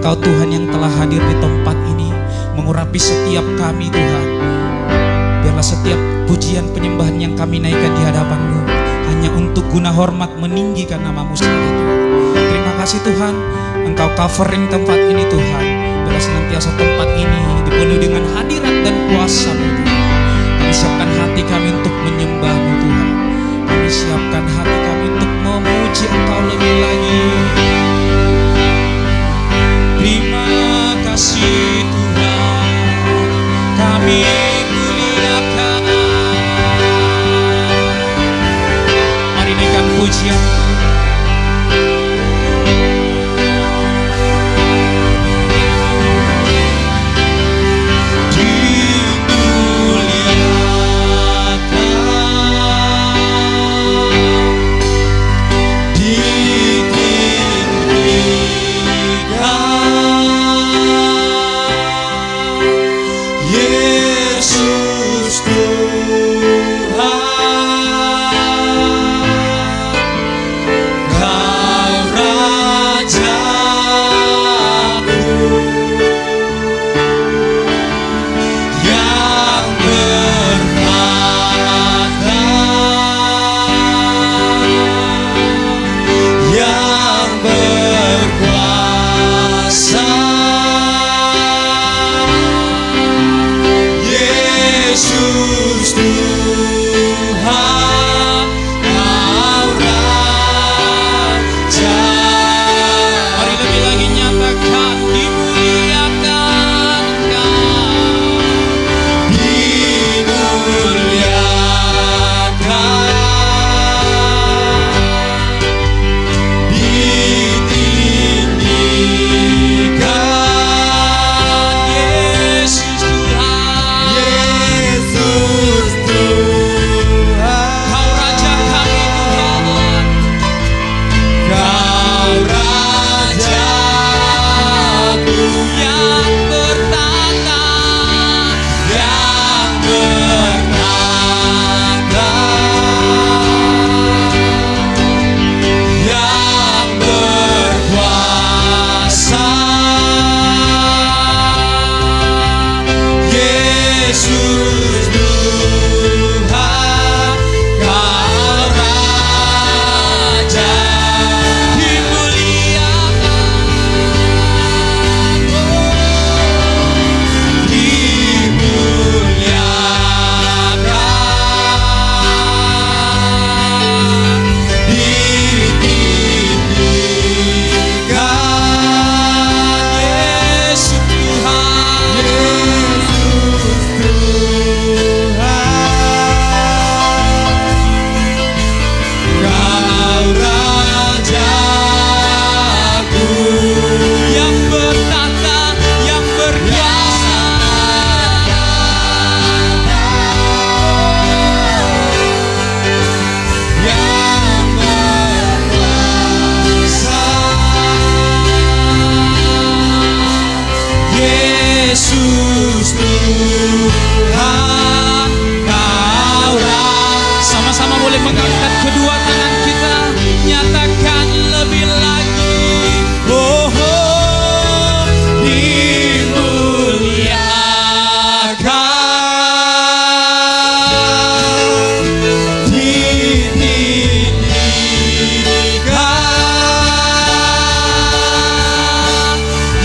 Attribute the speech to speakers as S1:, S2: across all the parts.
S1: Engkau Tuhan yang telah hadir di tempat ini, mengurapi setiap kami Tuhan. Biarlah setiap pujian penyembahan yang kami naikkan di hadapan-Mu hanya untuk guna hormat meninggikan nama-Mu saja Tuhan. Terima kasih Tuhan, Engkau covering tempat ini Tuhan. Biarlah senantiasa tempat ini dipenuhi dengan hadirat dan kuasa-Mu Tuhan. Kami siapkan hati kami untuk menyembah-Mu Tuhan. Kami siapkan hati kami untuk memuji Engkau lebih lagi. Terima kasih Tuhan, kami muliakan. Mari naikkan pujian. Sama-sama boleh mengangkat kedua tangan kita, nyatakan lebih lagi. Oh, oh, dimuliakan, ditinggikan,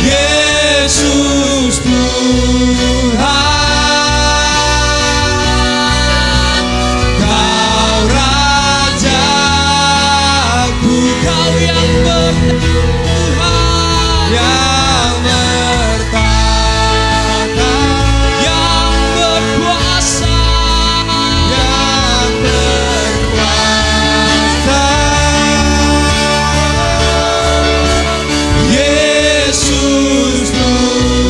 S1: Yesus Tuhan. Yesus Tuhan.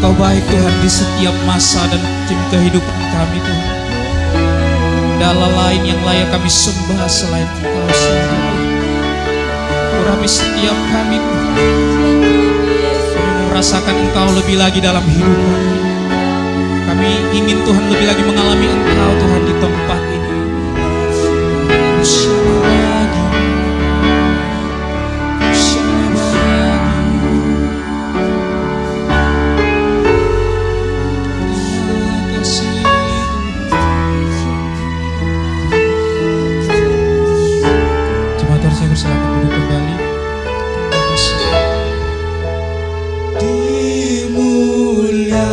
S1: Engkau baik Tuhan di setiap masa dan kehidupan kami Tuhan. Tidak ada lain yang layak kami sembah selain Engkau sendiri. Urapi setiap kami Tuhan. Kami merasakan Engkau lebih lagi dalam hidup kami. Kami ingin Tuhan lebih lagi mengalami Engkau Tuhan di tempat ini. Saya bersilakan duduk kembali. Terima kasih. Dimuliakan.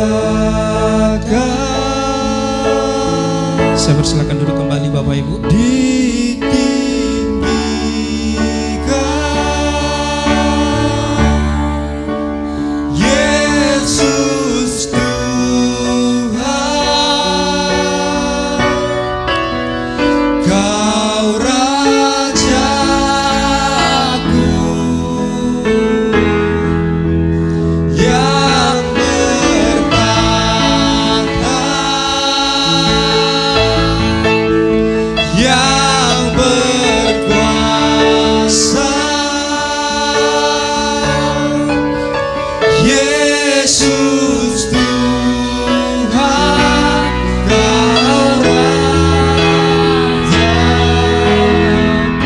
S1: Saya bersilakan duduk kembali Bapak Ibu. Ditinggikan. Yesus Tuhan. Kau Raja. Yesus Tuhan, Kau Raja.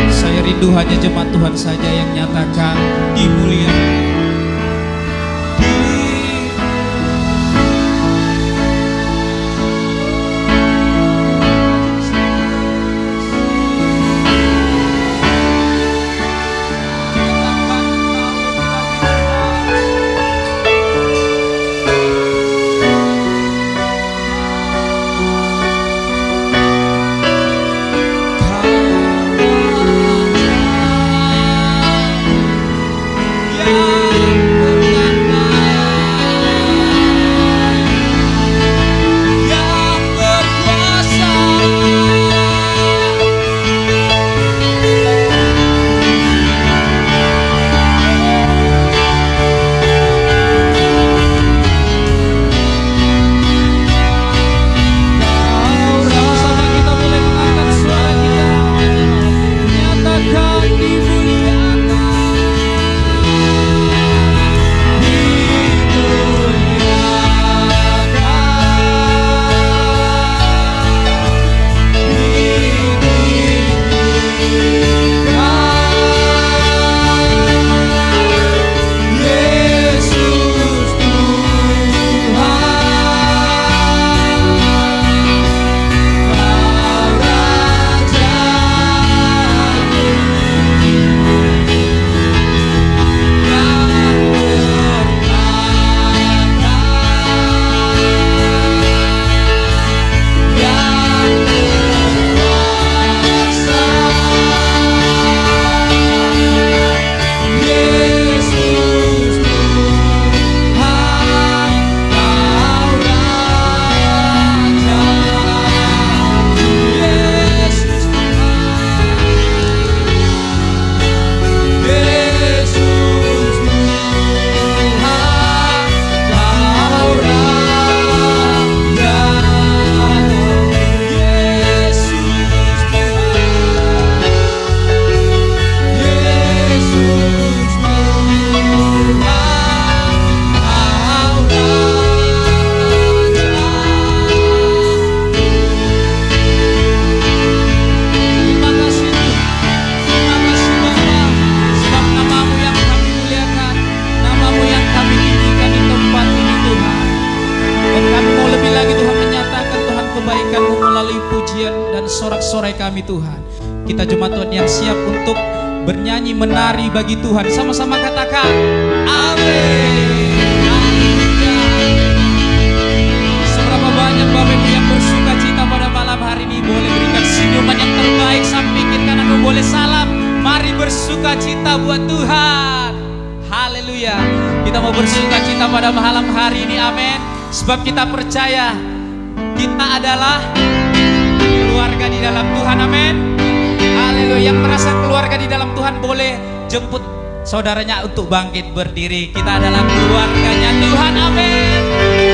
S1: Saya rindu hanya jemaat Tuhan saja yang nyatakan dimuliakan. sorak-sorai kami Tuhan. Kita jemaat Tuhan yang siap untuk bernyanyi menari bagi Tuhan. Sama-sama katakan amin. Seberapa banyak Bapak Ibu yang bersuka cita pada malam hari ini, boleh berikan senyuman yang terbaik, sampingkan kanan, boleh salam. Mari bersuka cita buat Tuhan. Haleluya. Kita mau bersuka cita pada malam hari ini, amin. Sebab kita percaya kita adalah keluarga di dalam Tuhan, amin. Haleluya. Yang merasa keluarga di dalam Tuhan boleh jemput saudaranya untuk bangkit berdiri. Kita adalah keluarganya Tuhan, amin.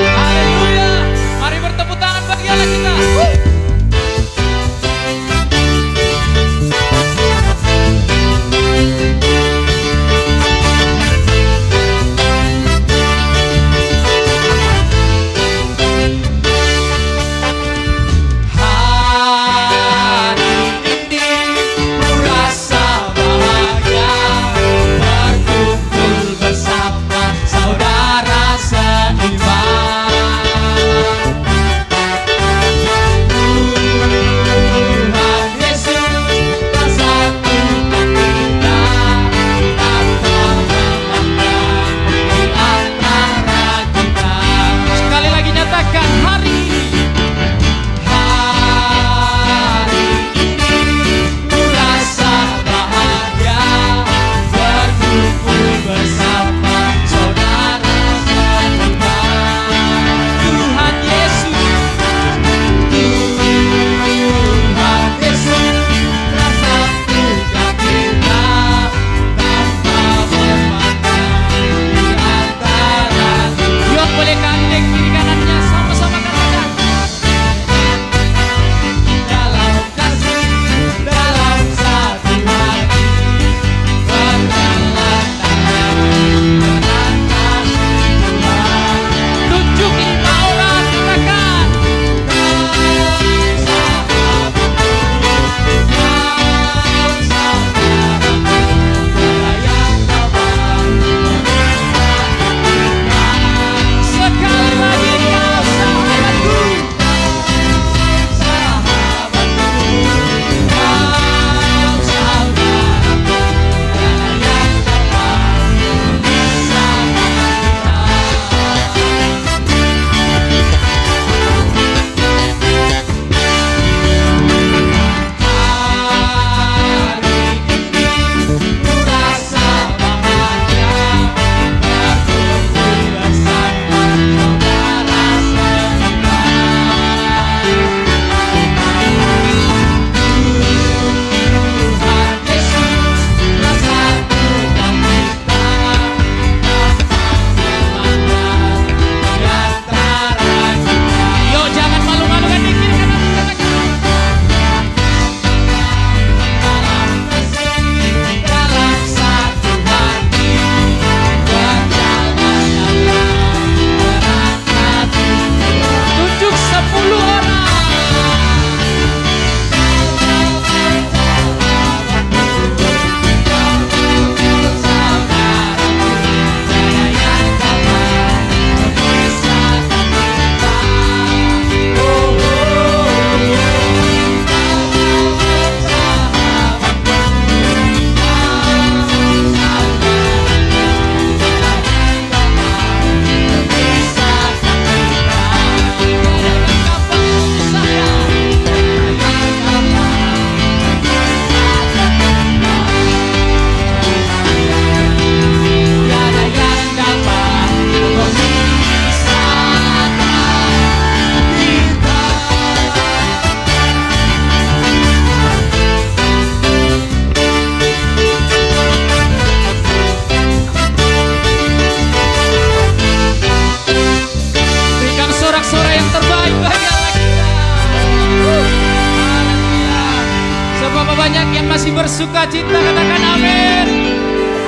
S1: masih bersuka cita, katakan amin.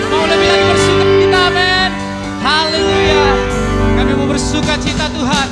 S1: Mau lebih lagi bersuka cita, amin. Haleluya. Kami mau bersuka cita Tuhan.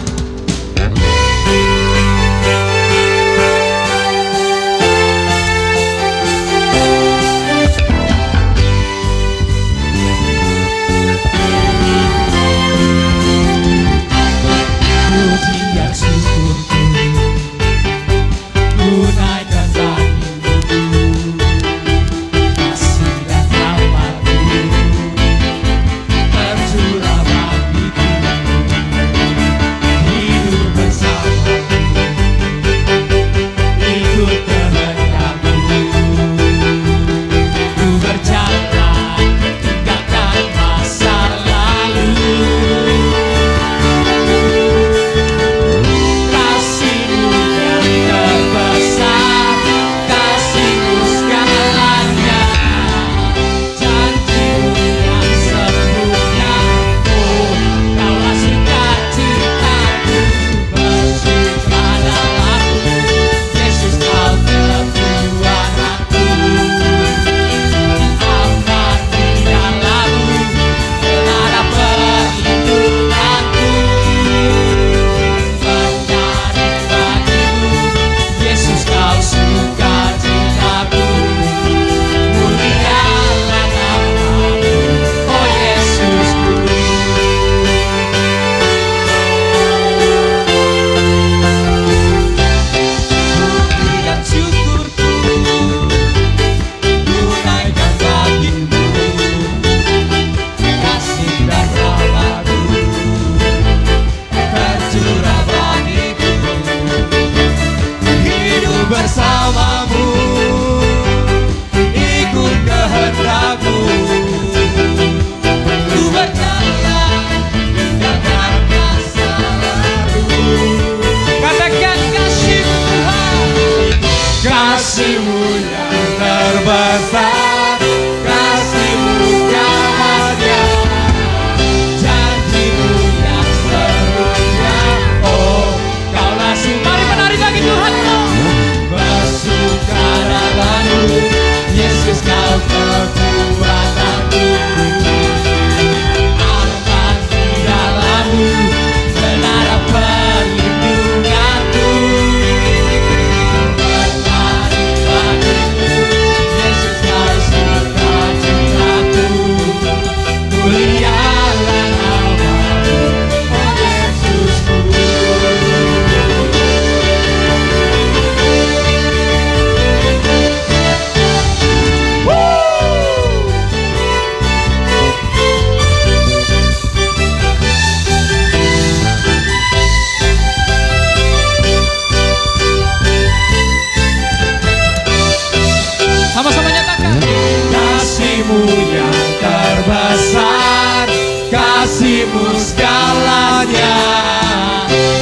S2: Kasih-Mu segalanya,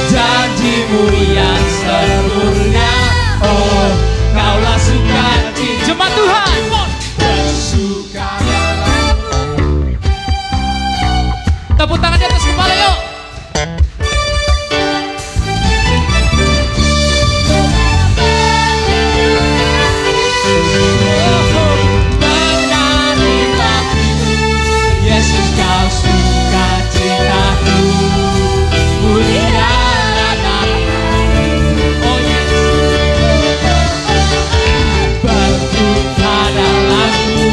S2: janji-Mu yang sempurna. Oh, Kaulah sukacita
S1: Jemaat Tuhan,
S2: bersukacita.
S1: tepuk tangan di atas kepala yuk.
S2: Yesus Kau sukacitaku, mulialah nama-Mu. Oh Yesus, berbuka dalam-Mu.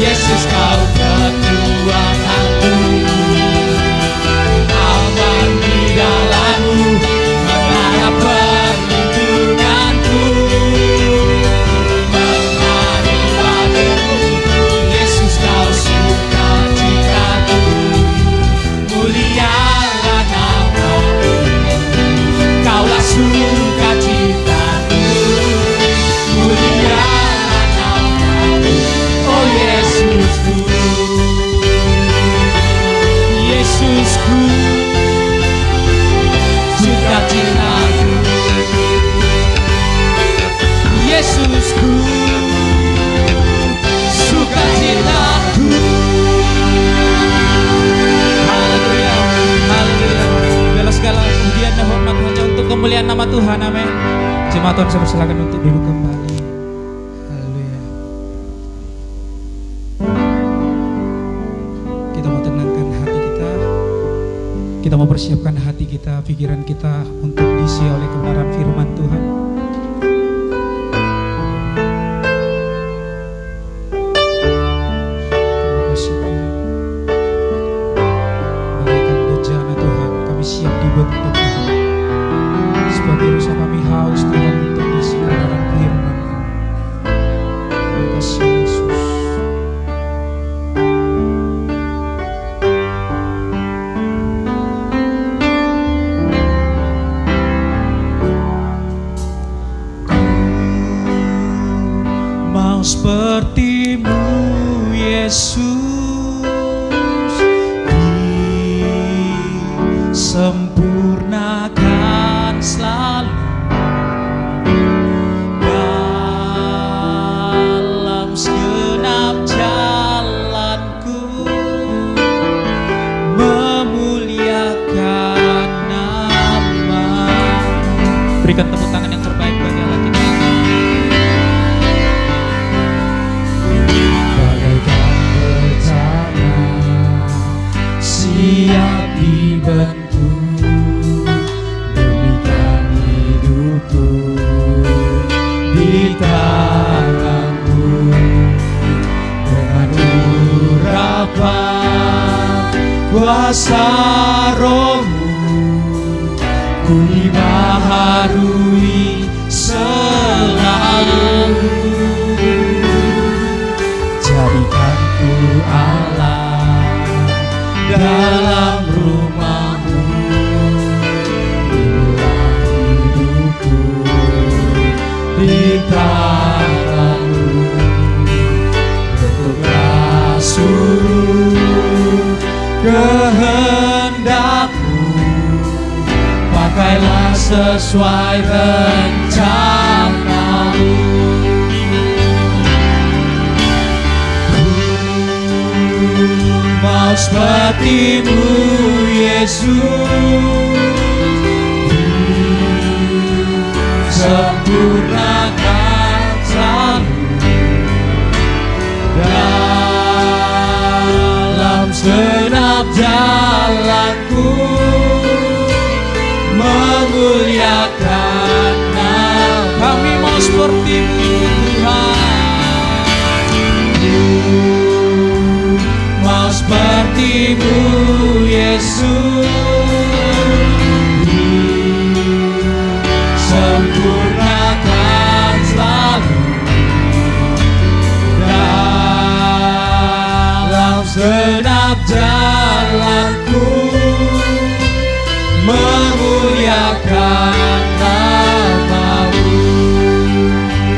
S2: Yesus Kau kekuatanku, aman di dalam-Mu, menara perlindunganku. Menari padamu, Yesus Kau sukacitaku, mulialah nama-Mu. Kaulah sukacitaku, mulialah nama-Mu. Oh Yesusku, Yesusku, sukacitaku, Yesusku, sukacitaku.
S1: Haleluya, haleluya. Biarlah segala pujian dan hormat hanya untuk kemuliaan nama Tuhan, amin. Jemaat Tuhan, saya persilakan untuk duduk kembali. Haleluya. Kita mau persiapkan hati kita, pikiran kita untuk diisi oleh kebenaran firman Tuhan. Terima kasih Tuhan. Bagaikan bejana Tuhan, kami siap dibentuk Tuhan. Sebagai rusa kami haus Tuhan untuk diisi kebenaran firman. Terima kasih Yesus. Mau seperti-Mu Yesus, disempurnakan selalu dalam segenap jalanku, memuliakan nama-Mu. Berikan tepuk tangan yang terbaik bagi Allah kita. Siap dibentuk demikian hidupku di tangan-Mu, dengan urapan kuasa Roh-Mu ku dibaharui selalu. Jadikan ku Allah dalam rumah-Mu, inilah hidupku di tangan-Mu. Bentuklah seluruh kehendak-Mu, pakailah sesuai rencana-Mu. Mau seperti-Mu Yesus, sempurnakan selalu dalam segenap jalanku, memuliakan nama. Kami mau seperti-Mu Tuhan, mau seperti-Mu Yesus, sempurnakan selalu dalam segenap jalanku, memuliakan nama-Mu.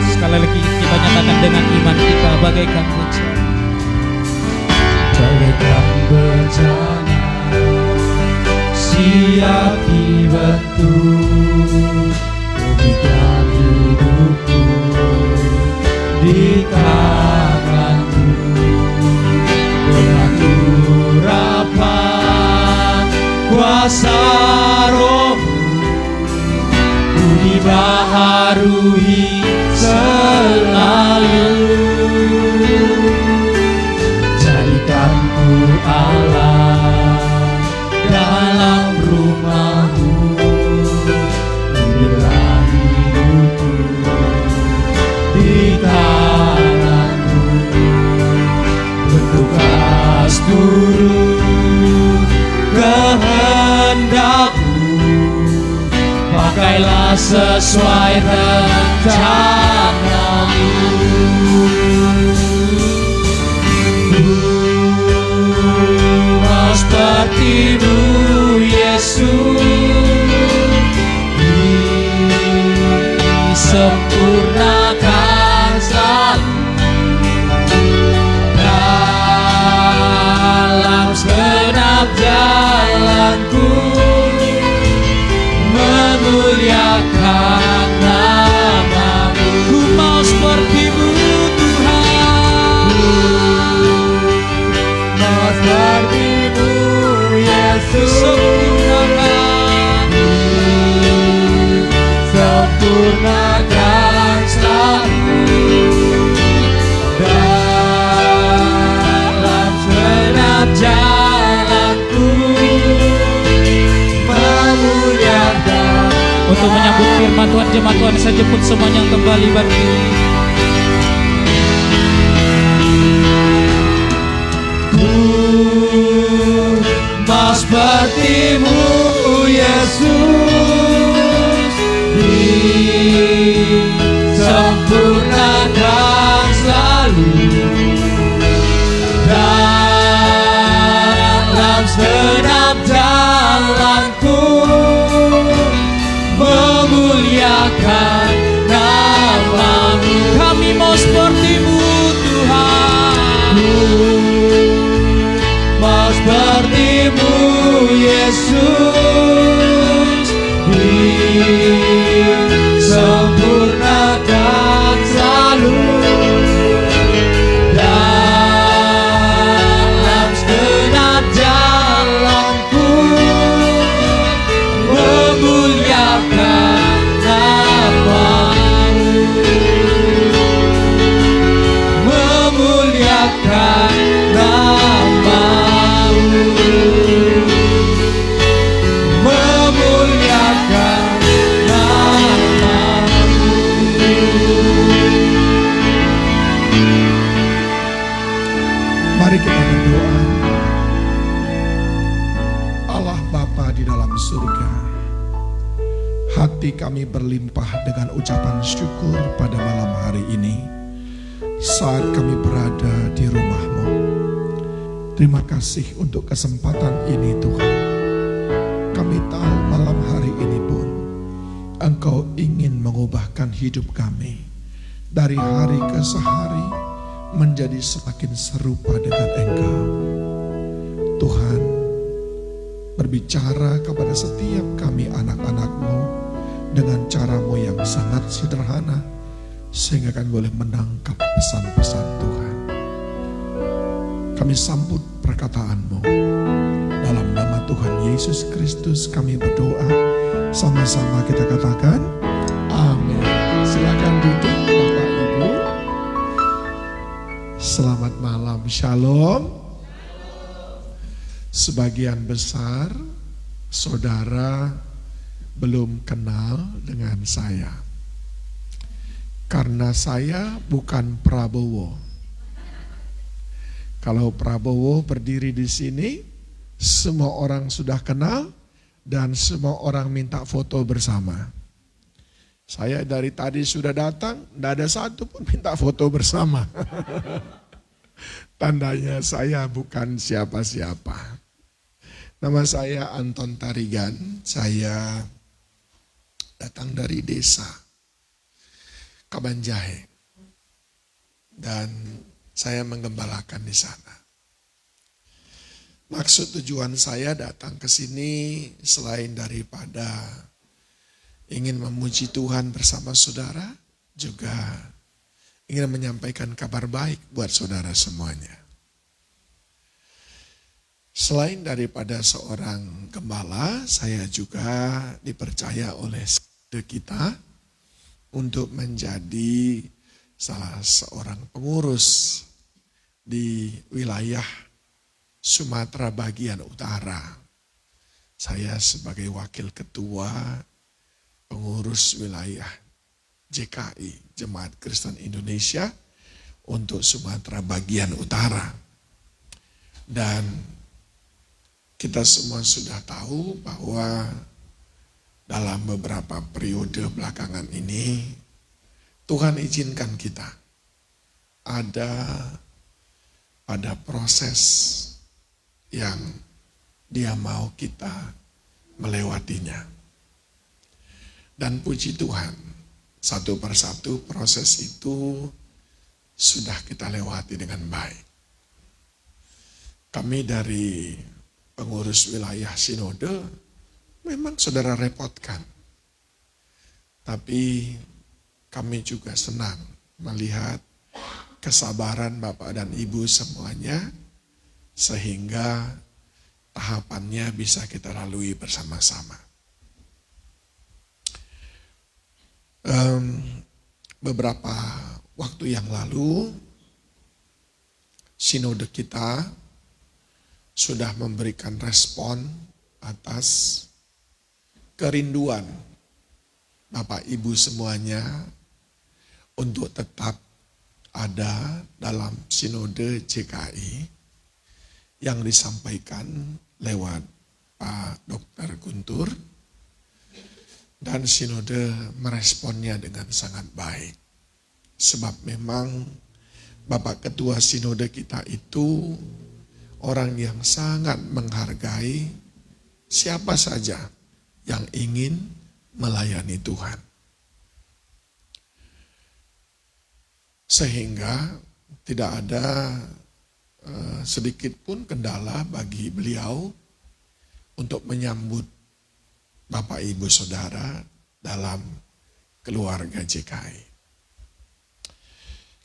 S1: Sekali lagi kita nyatakan dengan iman kita bagaikan bejana. Bagaikan bejana siap dibentuk, demikian hidupku di tangan-Mu, dengan urapan kuasa Roh-Mu ku dibaharui selalu. Jadikanku Allah dalam rumah-Mu, inilah hidupku di tangan-Mu. Bentuklah seluruh kehendak-Mu, pakailah sesuai rencana-Mu. Mau seperti-Mu Yesus, disempurnakan selalu dalam segenap jalanku, memuliakan nama-Mu. Ku mau seperti-Mu Tuhan, mau seperti-Mu Yesus, sempurnakan selalu dalam segenap jalanku,
S2: untuk menyambut firman Tuhan. Jemaat Tuhan, saya jemput semuanya yang kembali berdiri. Mas sepertimu Yesus, disempurnakan selalu dalam segenap jalanku, memuliakan nama-Mu. Kami mau sepertimu Tuhan, mau sepertimu Yesus, disempurnakan selalu dalam segenap jalanku, memuliakan nama-Mu, memuliakan nama-Mu, memuliakan nama-Mu.
S3: Mari kita berdoa. Allah Bapa di dalam surga, hati kami berlimpah dengan ucapan syukur pada malam hari ini saat kami berada di rumah-Mu. Terima kasih untuk kesempatan ini Tuhan. Kami tahu malam hari ini pun Engkau ingin mengubahkan hidup kami dari hari ke hari menjadi semakin serupa dengan Engkau. Tuhan, berbicara kepada setiap kami anak-anak-Mu dengan cara-Mu yang sangat sederhana, sehingga kami boleh menangkap pesan-pesan Tuhan. Kami sambut perkataan-Mu. Dalam nama Tuhan Yesus Kristus kami berdoa. Sama-sama kita katakan, amin. Silakan duduk Bapak Ibu. Selamat malam, shalom. Sebagian besar saudara belum kenal dengan saya. Karena saya bukan Prabowo. Kalau Prabowo berdiri di sini, semua orang sudah kenal dan semua orang minta foto bersama. Saya dari tadi sudah datang, tidak ada satu pun minta foto bersama. Tandanya saya bukan siapa-siapa. Nama saya Anton Tarigan, saya datang dari desa Kabanjahe dan saya menggembalakan di sana. Maksud tujuan saya datang ke sini selain daripada ingin memuji Tuhan bersama saudara, juga ingin menyampaikan kabar baik buat saudara semuanya. Selain daripada seorang gembala, saya juga dipercaya oleh kita untuk menjadi salah seorang pengurus di wilayah Sumatera bagian utara. Saya sebagai wakil ketua pengurus wilayah JKI, Jemaat Kristen Indonesia untuk Sumatera bagian utara. Dan kita semua sudah tahu bahwa dalam beberapa periode belakangan ini Tuhan izinkan kita ada pada proses yang Dia mau kita melewatinya. Dan puji Tuhan, satu persatu proses itu sudah kita lewati dengan baik. Kami dari pengurus wilayah sinode memang saudara repotkan. Tapi kami juga senang melihat kesabaran Bapak dan Ibu semuanya, sehingga tahapannya bisa kita lalui bersama-sama. Beberapa waktu yang lalu, sinode kita sudah memberikan respon atas kerinduan Bapak Ibu semuanya untuk tetap ada dalam sinode JKI yang disampaikan lewat Pak Dr. Guntur, dan sinode meresponnya dengan sangat baik. Sebab memang Bapak Ketua Sinode kita itu orang yang sangat menghargai siapa saja yang ingin melayani Tuhan. Sehingga tidak ada sedikit pun kendala bagi beliau untuk menyambut Bapak Ibu Saudara dalam keluarga JKI.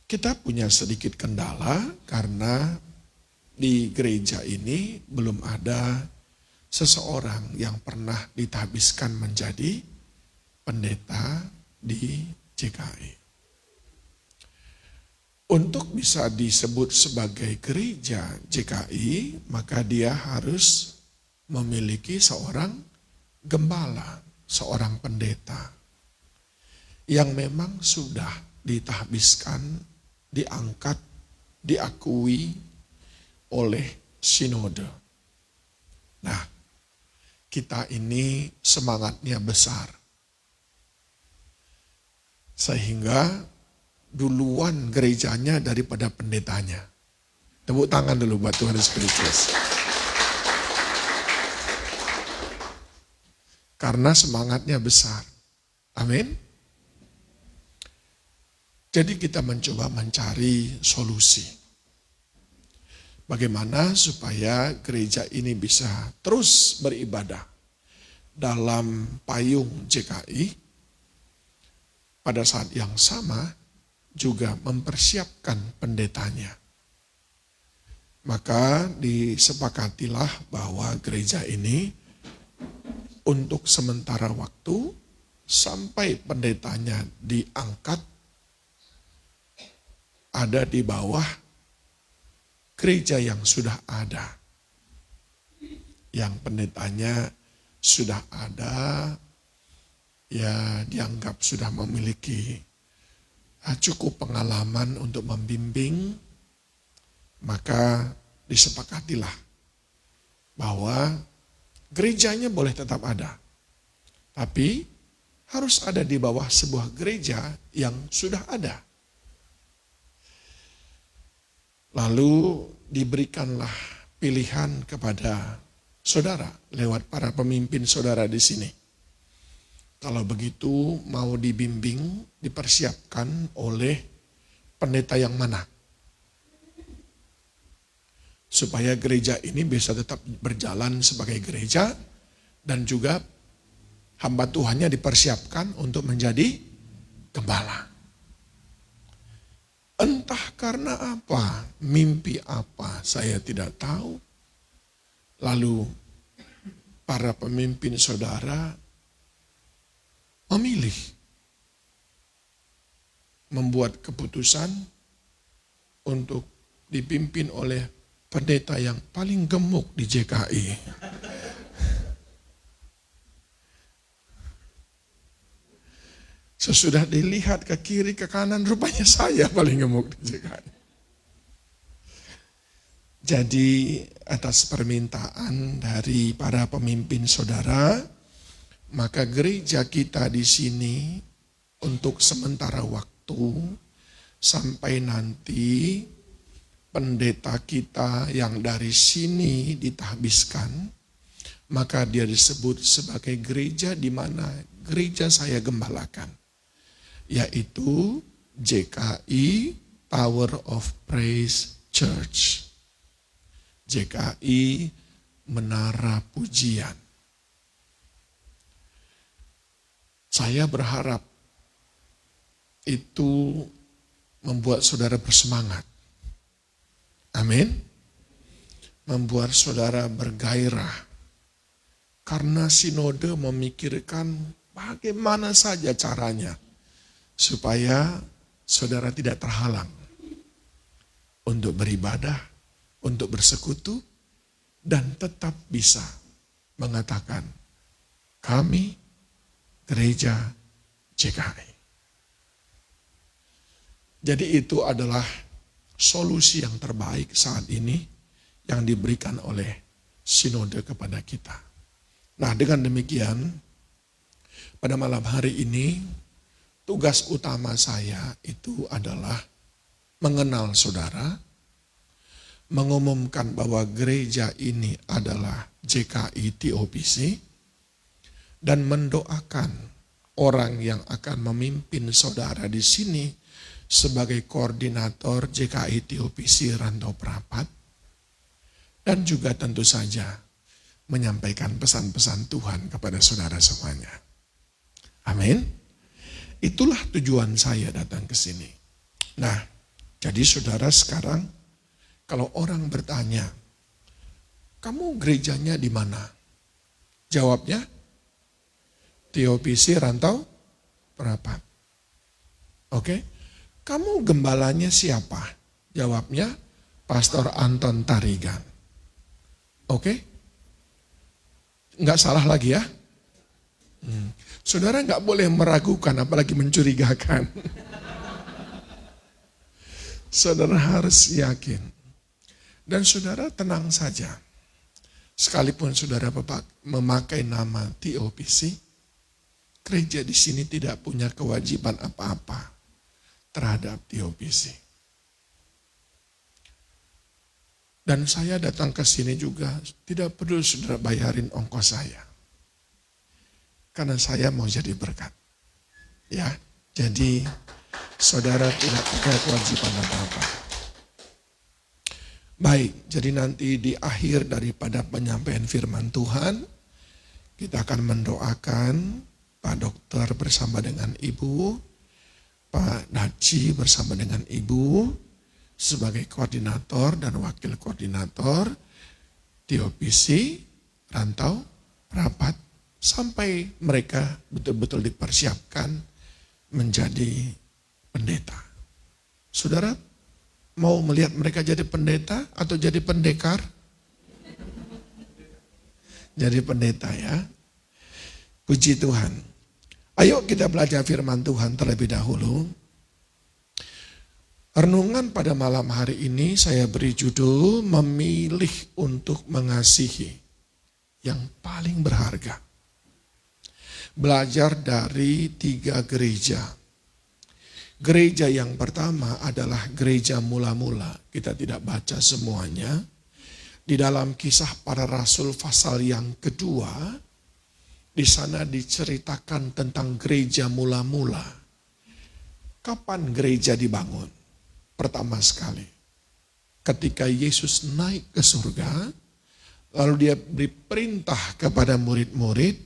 S3: Kita punya sedikit kendala karena di gereja ini belum ada seseorang yang pernah ditahbiskan menjadi pendeta di JKI. Untuk bisa disebut sebagai gereja JKI, maka dia harus memiliki seorang gembala, seorang pendeta yang memang sudah ditahbiskan, diangkat, diakui oleh sinode. Nah, kita ini semangatnya besar. Sehingga duluan gerejanya daripada pendetanya. Tepuk tangan dulu buat Tuhan Yesus Kristus. Karena semangatnya besar. Amin. Jadi kita mencoba mencari solusi. Bagaimana supaya gereja ini bisa terus beribadah dalam payung JKI, pada saat yang sama juga mempersiapkan pendetanya. Maka disepakatilah bahwa gereja ini untuk sementara waktu sampai pendetanya diangkat ada di bawah gereja yang sudah ada. Yang pendetanya sudah ada, ya dianggap sudah memiliki cukup pengalaman untuk membimbing, maka disepakatilah bahwa gerejanya boleh tetap ada, tapi harus ada di bawah sebuah gereja yang sudah ada. Lalu diberikanlah pilihan kepada saudara lewat para pemimpin saudara di sini. Kalau begitu mau dibimbing, dipersiapkan oleh pendeta yang mana? Supaya gereja ini bisa tetap berjalan sebagai gereja dan juga hamba Tuhannya dipersiapkan untuk menjadi gembala. Entah karena apa, mimpi apa, saya tidak tahu. Lalu para pemimpin saudara memilih membuat keputusan untuk dipimpin oleh pendeta yang paling gemuk di JKI. Sesudah dilihat ke kiri ke kanan, rupanya saya paling gemuk di JKI. Jadi atas permintaan dari para pemimpin saudara, maka gereja kita di sini untuk sementara waktu sampai nanti pendeta kita yang dari sini ditahbiskan, maka dia disebut sebagai gereja di mana gereja saya gembalakan, yaitu JKI Power of Praise Church. JKI Menara Pujian. Saya berharap itu membuat saudara bersemangat. Amin. Membuat saudara bergairah. Karena sinode memikirkan bagaimana saja caranya supaya saudara tidak terhalang untuk beribadah, untuk bersekutu, dan tetap bisa mengatakan, kami gereja JKI. Jadi itu adalah solusi yang terbaik saat ini yang diberikan oleh sinode kepada kita. Nah, dengan demikian pada malam hari ini tugas utama saya itu adalah mengenal saudara, mengumumkan bahwa gereja ini adalah JKI TOPC, dan mendoakan orang yang akan memimpin saudara di sini sebagai koordinator JKI TOPC Rantau Prapat, dan juga tentu saja menyampaikan pesan-pesan Tuhan kepada saudara semuanya. Amin. Itulah tujuan saya datang ke sini. Nah, jadi saudara sekarang kalau orang bertanya, kamu gerejanya di mana? Jawabnya, TOPC Rantau Prapat. Oke? Kamu gembalanya siapa? Jawabnya, Pastor Anton Tarigan. Oke? Nggak salah lagi ya? Saudara nggak boleh meragukan, apalagi mencurigakan. Saudara harus yakin. Dan saudara tenang saja. Sekalipun saudara memakai nama TOPC, gereja di sini tidak punya kewajiban apa-apa terhadap TOPC. Dan saya datang ke sini juga tidak perlu saudara bayarin ongkos saya. Karena saya mau jadi berkat. Ya, jadi saudara tidak punya kewajiban apa-apa. Baik, jadi nanti di akhir daripada penyampaian firman Tuhan, kita akan mendoakan Pak Dokter bersama dengan Ibu, Pak Daci bersama dengan Ibu, sebagai koordinator dan wakil koordinator TOPC Rantau Prapat, sampai mereka betul-betul dipersiapkan menjadi pendeta. Saudara mau melihat mereka jadi pendeta atau jadi pendekar? Jadi pendeta ya. Puji Tuhan. Ayo kita belajar firman Tuhan terlebih dahulu. Renungan pada malam hari ini saya beri judul memilih untuk mengasihi yang paling berharga. Belajar dari 3 gereja. Gereja yang pertama adalah gereja mula-mula. Kita tidak baca semuanya. Di dalam Kisah Para Rasul pasal yang kedua, di sana diceritakan tentang gereja mula-mula. Kapan gereja dibangun? Pertama sekali, ketika Yesus naik ke surga, lalu dia beri perintah kepada murid-murid,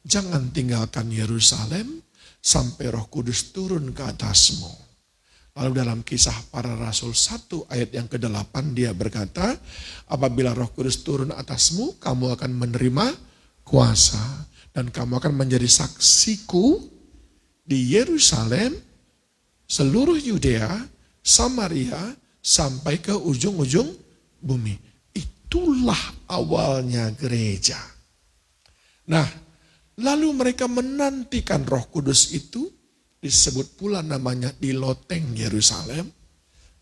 S3: jangan tinggalkan Yerusalem sampai Roh Kudus turun ke atasmu. Lalu dalam Kisah Para Rasul 1 ayat yang ke-8 dia berkata, apabila Roh Kudus turun atasmu, kamu akan menerima kuasa dan kamu akan menjadi saksiku di Yerusalem, seluruh Yudea, Samaria, sampai ke ujung-ujung bumi. Itulah awalnya gereja. Nah, lalu mereka menantikan Roh Kudus itu, disebut pula namanya di loteng Yerusalem.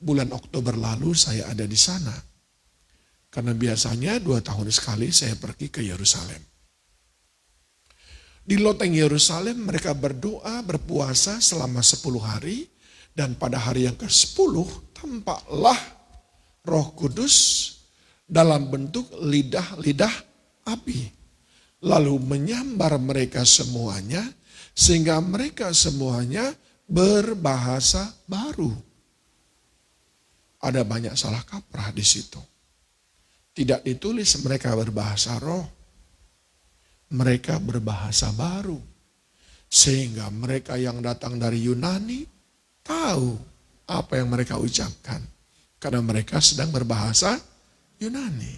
S3: Bulan Oktober lalu saya ada di sana. Karena biasanya 2 tahun sekali saya pergi ke Yerusalem. Di loteng Yerusalem mereka berdoa, berpuasa selama 10 hari. Dan pada hari yang ke-10 tampaklah Roh Kudus dalam bentuk lidah-lidah api. Lalu menyambar mereka semuanya sehingga mereka semuanya berbahasa baru. Ada banyak salah kaprah di situ. Tidak ditulis mereka berbahasa roh. Mereka berbahasa baru. Sehingga mereka yang datang dari Yunani tahu apa yang mereka ucapkan. Karena mereka sedang berbahasa Yunani.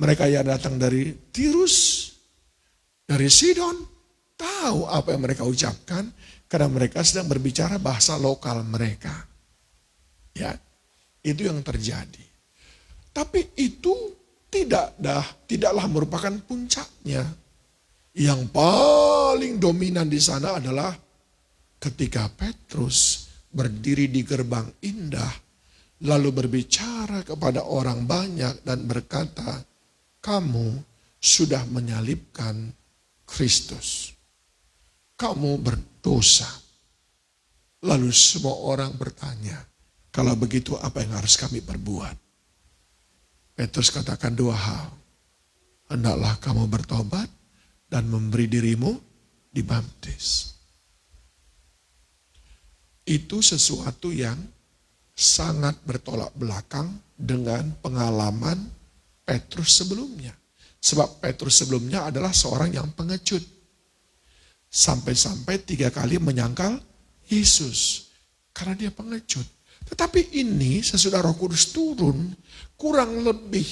S3: Mereka yang datang dari Tirus, dari Sidon, tahu apa yang mereka ucapkan. Karena mereka sedang berbicara bahasa lokal mereka. Ya, itu yang terjadi. Tapi itu tidaklah merupakan puncaknya. Yang paling dominan di sana adalah ketika Petrus berdiri di gerbang indah, lalu berbicara kepada orang banyak dan berkata, kamu sudah menyalibkan Kristus. Kamu berdosa. Lalu semua orang bertanya, kalau begitu apa yang harus kami perbuat? Petrus katakan dua hal. Hendaklah kamu bertobat dan memberi dirimu dibaptis. Itu sesuatu yang sangat bertolak belakang dengan pengalaman Petrus sebelumnya. Sebab Petrus sebelumnya adalah seorang yang pengecut. Sampai-sampai 3 kali menyangkal Yesus. Karena dia pengecut. Tetapi ini sesudah Roh Kudus turun, kurang lebih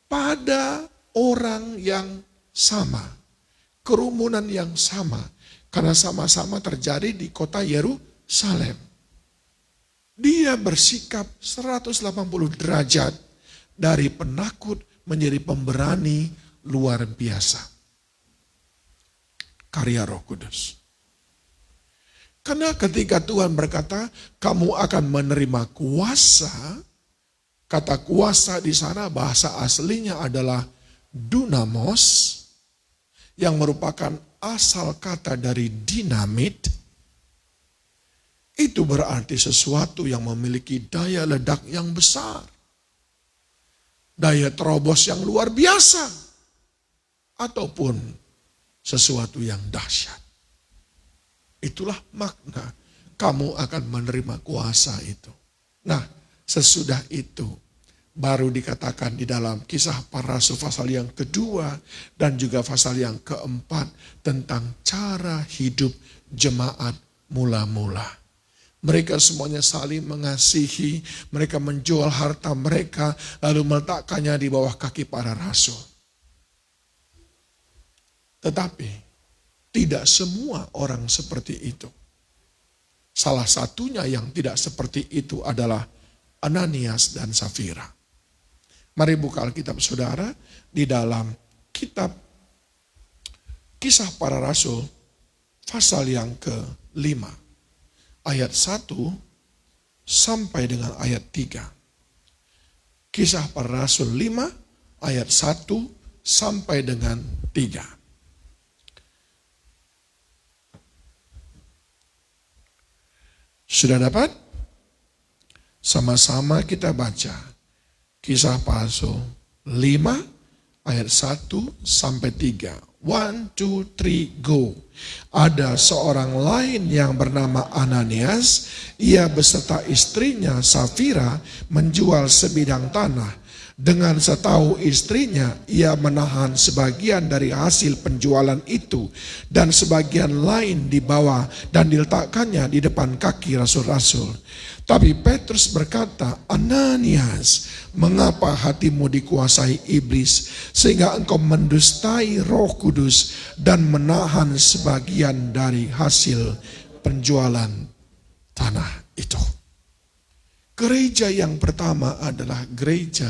S3: pada orang yang sama. Kerumunan yang sama. Karena sama-sama terjadi di kota Yerusalem. Dia bersikap 180 derajat dari penakut menjadi pemberani luar biasa. Karya Roh Kudus. Karena ketika Tuhan berkata, kamu akan menerima kuasa, kata kuasa di sana bahasa aslinya adalah dunamos, yang merupakan asal kata dari dinamit. Itu berarti sesuatu yang memiliki daya ledak yang besar. Daya terobos yang luar biasa. Ataupun sesuatu yang dahsyat. Itulah makna kamu akan menerima kuasa itu. Nah, sesudah itu baru dikatakan di dalam Kisah Para Rasul pasal yang kedua dan juga pasal yang keempat tentang cara hidup jemaat mula-mula. Mereka semuanya saling mengasihi, mereka menjual harta mereka lalu meletakkannya di bawah kaki para rasul. Tetapi tidak semua orang seperti itu. Salah satunya yang tidak seperti itu adalah Ananias dan Safira. Mari buka Alkitab saudara di dalam kitab Kisah Para Rasul pasal yang ke-5 ayat 1 sampai dengan ayat 3. Kisah Para Rasul 5 ayat 1 sampai dengan 3. Sudah dapat? Sama-sama kita baca. Kisah Para Rasul 5 ayat 1 sampai 3. 1, 2, 3, go. Ada seorang lain yang bernama Ananias. Ia beserta istrinya Safira menjual sebidang tanah. Dengan setahu istrinya, ia menahan sebagian dari hasil penjualan itu dan sebagian lain dibawa dan diletakkannya di depan kaki rasul-rasul. Tapi Petrus berkata, Ananias, mengapa hatimu dikuasai iblis sehingga engkau mendustai Roh Kudus dan menahan sebagian dari hasil penjualan tanah itu? Gereja yang pertama adalah gereja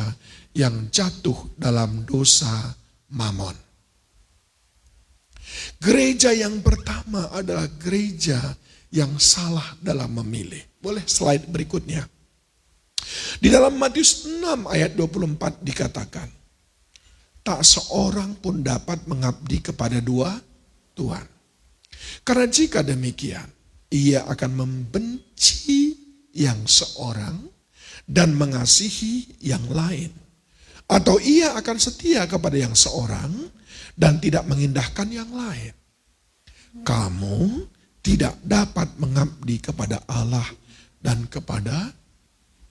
S3: yang jatuh dalam dosa mamon. Gereja yang pertama adalah gereja yang salah dalam memilih. Boleh slide berikutnya. Di dalam Matius 6 ayat 24 dikatakan, tak seorang pun dapat mengabdi kepada dua Tuhan. Karena jika demikian, ia akan membenci yang seorang dan mengasihi yang lain. Atau ia akan setia kepada yang seorang dan tidak mengindahkan yang lain. Kamu tidak dapat mengabdi kepada Allah dan kepada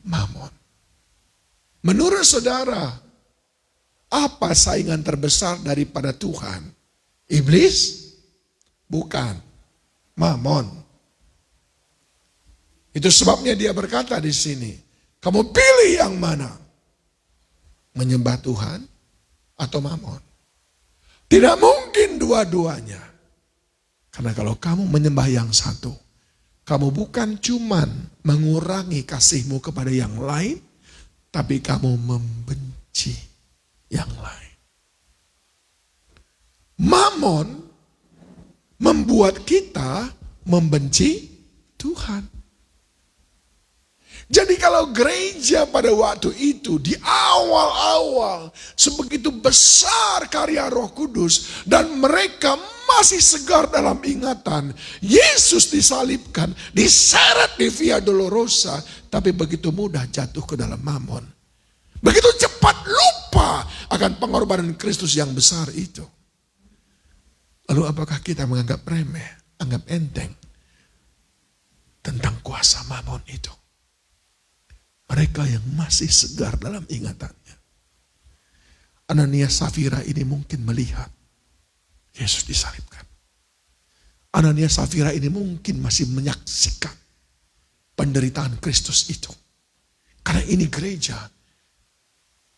S3: mamon. Menurut saudara, apa saingan terbesar daripada Tuhan? Iblis? Bukan. Mamon. Itu sebabnya dia berkata di sini, kamu pilih yang mana? Menyembah Tuhan atau mamon? Tidak mungkin dua-duanya. Karena kalau kamu menyembah yang satu, kamu bukan cuman mengurangi kasihmu kepada yang lain, tapi kamu membenci yang lain. Mamon membuat kita membenci Tuhan. Jadi kalau gereja pada waktu itu di awal-awal sebegitu besar karya Roh Kudus dan mereka masih segar dalam ingatan, Yesus disalibkan, diseret di Via Dolorosa, tapi begitu mudah jatuh ke dalam Mamon. Begitu cepat lupa akan pengorbanan Kristus yang besar itu. Lalu apakah kita menganggap remeh, anggap enteng tentang kuasa Mamon itu? Mereka yang masih segar dalam ingatannya. Ananias Safira ini mungkin melihat Yesus disalibkan. Ananias Safira ini mungkin masih menyaksikan penderitaan Kristus itu. Karena ini gereja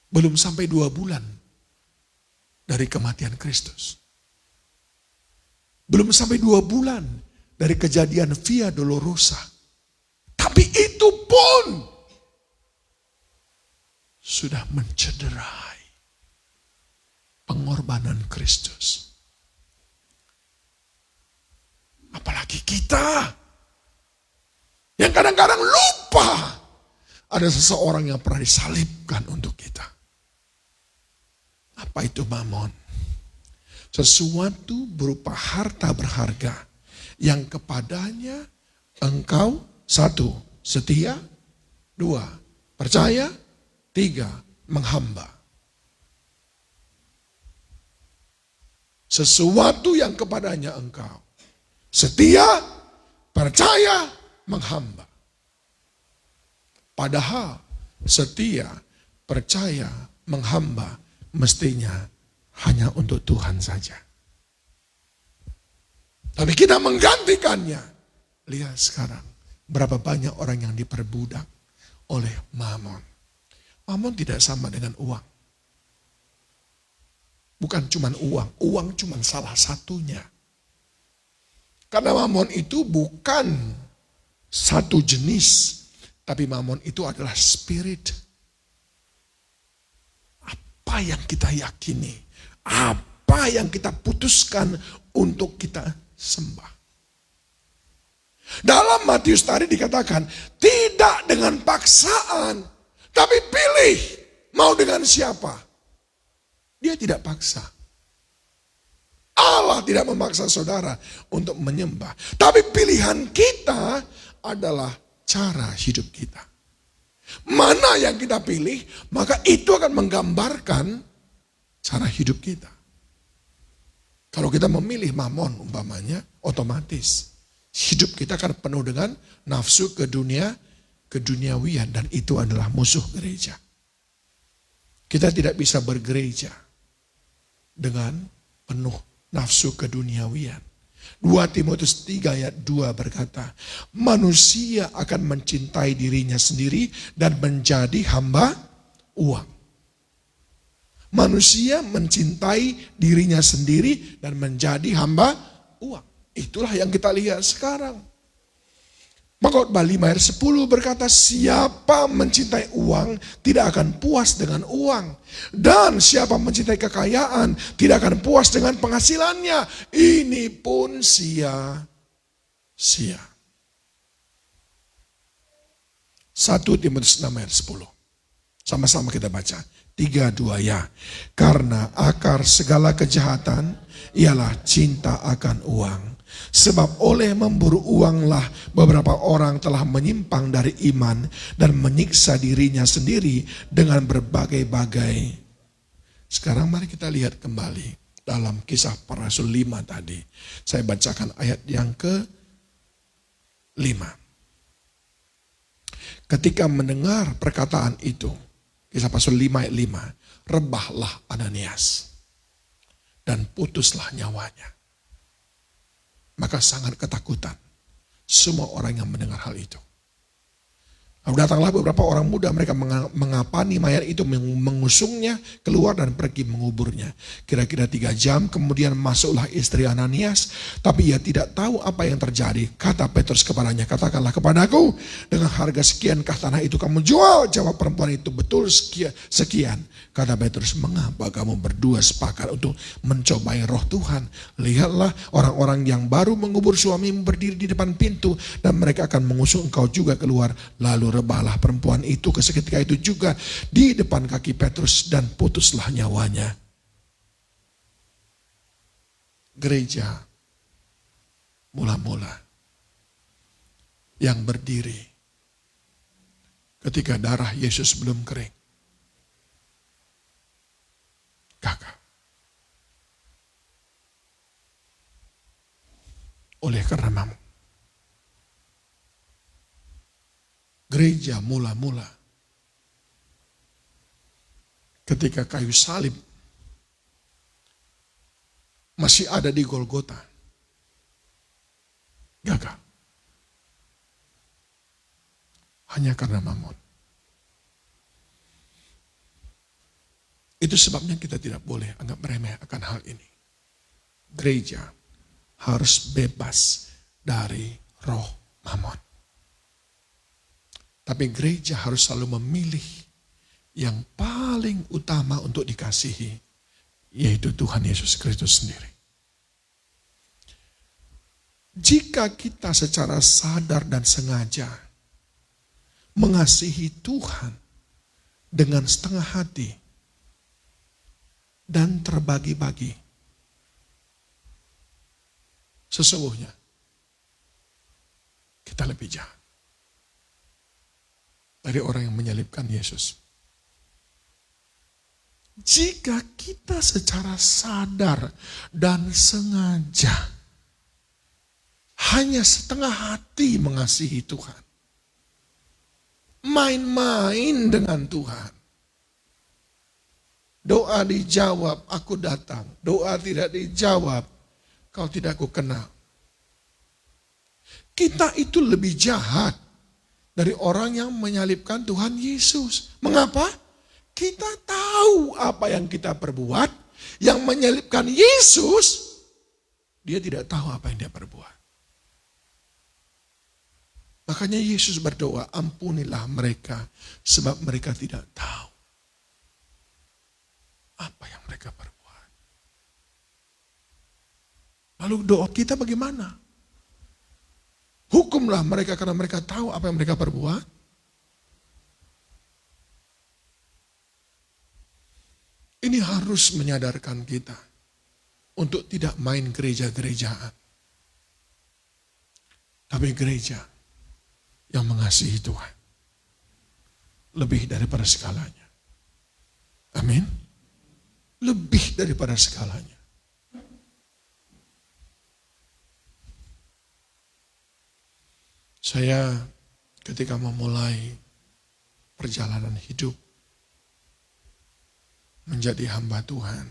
S3: belum sampai 2 bulan dari kematian Kristus. Belum sampai 2 bulan dari kejadian Via Dolorosa. Tapi itu pun sudah mencederai pengorbanan Kristus. Apalagi kita yang kadang-kadang lupa ada seseorang yang pernah disalibkan untuk kita. Apa itu Mamon? Sesuatu berupa harta berharga yang kepadanya engkau 1. Setia, 2. Percaya, 3. Menghamba. Sesuatu yang kepadanya engkau setia, percaya, menghamba. Padahal setia, percaya, menghamba mestinya hanya untuk Tuhan saja. Tapi kita menggantikannya. Lihat sekarang berapa banyak orang yang diperbudak oleh Mamon. Mamon tidak sama dengan uang. Bukan cuma uang cuma salah satunya. Karena Mamon itu bukan satu jenis, tapi Mamon itu adalah spirit. Apa yang kita yakini, apa yang kita putuskan untuk kita sembah. Dalam Matius tadi dikatakan, tidak dengan paksaan, tapi pilih mau dengan siapa. Dia tidak paksa. Allah tidak memaksa saudara untuk menyembah. Tapi pilihan kita adalah cara hidup kita. Mana yang kita pilih, maka itu akan menggambarkan cara hidup kita. Kalau kita memilih Mamon umpamanya, otomatis hidup kita akan penuh dengan nafsu keduniawian, dan itu adalah musuh gereja. Kita tidak bisa bergereja dengan penuh nafsu keduniawian. 2 Timotius 3 ayat 2 berkata, manusia akan mencintai dirinya sendiri dan menjadi hamba uang. Manusia mencintai dirinya sendiri dan menjadi hamba uang. Itulah yang kita lihat sekarang. Pengkhotbah 5 ayat 10 berkata, siapa mencintai uang tidak akan puas dengan uang. Dan siapa mencintai kekayaan tidak akan puas dengan penghasilannya. Ini pun sia-sia. 1 Timotius 6 ayat 10. Sama-sama kita baca. 3, 2 ya. Karena akar segala kejahatan ialah cinta akan uang. Sebab oleh memburu uanglah beberapa orang telah menyimpang dari iman dan menyiksa dirinya sendiri dengan berbagai-bagai. Sekarang mari kita lihat kembali dalam Kisah Para Rasul 5 tadi. Saya bacakan ayat yang ke-5. Ketika mendengar perkataan itu, Kisah Para Rasul 5 ayat 5, rebahlah Ananias dan putuslah nyawanya. Maka sangat ketakutan semua orang yang mendengar hal itu. Lalu datanglah beberapa orang muda, mereka mengapani mayat itu, mengusungnya keluar dan pergi menguburnya. Kira-kira 3 jam kemudian masuklah istri Ananias, tapi ia tidak tahu apa yang terjadi. Kata Petrus kepadanya, katakanlah kepadaku, dengan harga sekiankah tanah itu kamu jual? Jawab perempuan itu, betul sekian. Kata Petrus, mengapa kamu berdua sepakat untuk mencobai roh Tuhan? Lihatlah, orang-orang yang baru mengubur suamimu berdiri di depan pintu, dan mereka akan mengusung engkau juga keluar. Lalu rebahlah perempuan itu seketika itu juga di depan kaki Petrus, dan putuslah nyawanya. Gereja mula-mula yang berdiri ketika darah Yesus belum kering, gagal. Oleh karena gereja mula-mula ketika kayu salib masih ada di Golgota, gagal. Hanya karena Mamon. Itu sebabnya kita tidak boleh anggap remeh akan hal ini. Gereja harus bebas dari roh Mamon. Tapi gereja harus selalu memilih yang paling utama untuk dikasihi, yaitu Tuhan Yesus Kristus sendiri. Jika kita secara sadar dan sengaja mengasihi Tuhan dengan setengah hati dan terbagi-bagi, sesungguhnya kita lebih jahat dari orang yang menyalibkan Yesus. Jika kita secara sadar dan sengaja hanya setengah hati mengasihi Tuhan, main-main dengan Tuhan, doa dijawab, aku datang. Doa tidak dijawab, kau tidak aku kenal. Kita itu lebih jahat dari orang yang menyalibkan Tuhan Yesus. Mengapa? Kita tahu apa yang kita perbuat. Yang menyalibkan Yesus, dia tidak tahu apa yang dia perbuat. Makanya Yesus berdoa, ampunilah mereka, sebab mereka tidak tahu apa yang mereka perbuat. Lalu doa kita bagaimana? Hukumlah mereka karena mereka tahu apa yang mereka perbuat. Ini harus menyadarkan kita untuk tidak main gereja-gerejaan. Tapi gereja yang mengasihi Tuhan lebih daripada segalanya. Amin. Lebih daripada segalanya. Saya ketika memulai perjalanan hidup menjadi hamba Tuhan,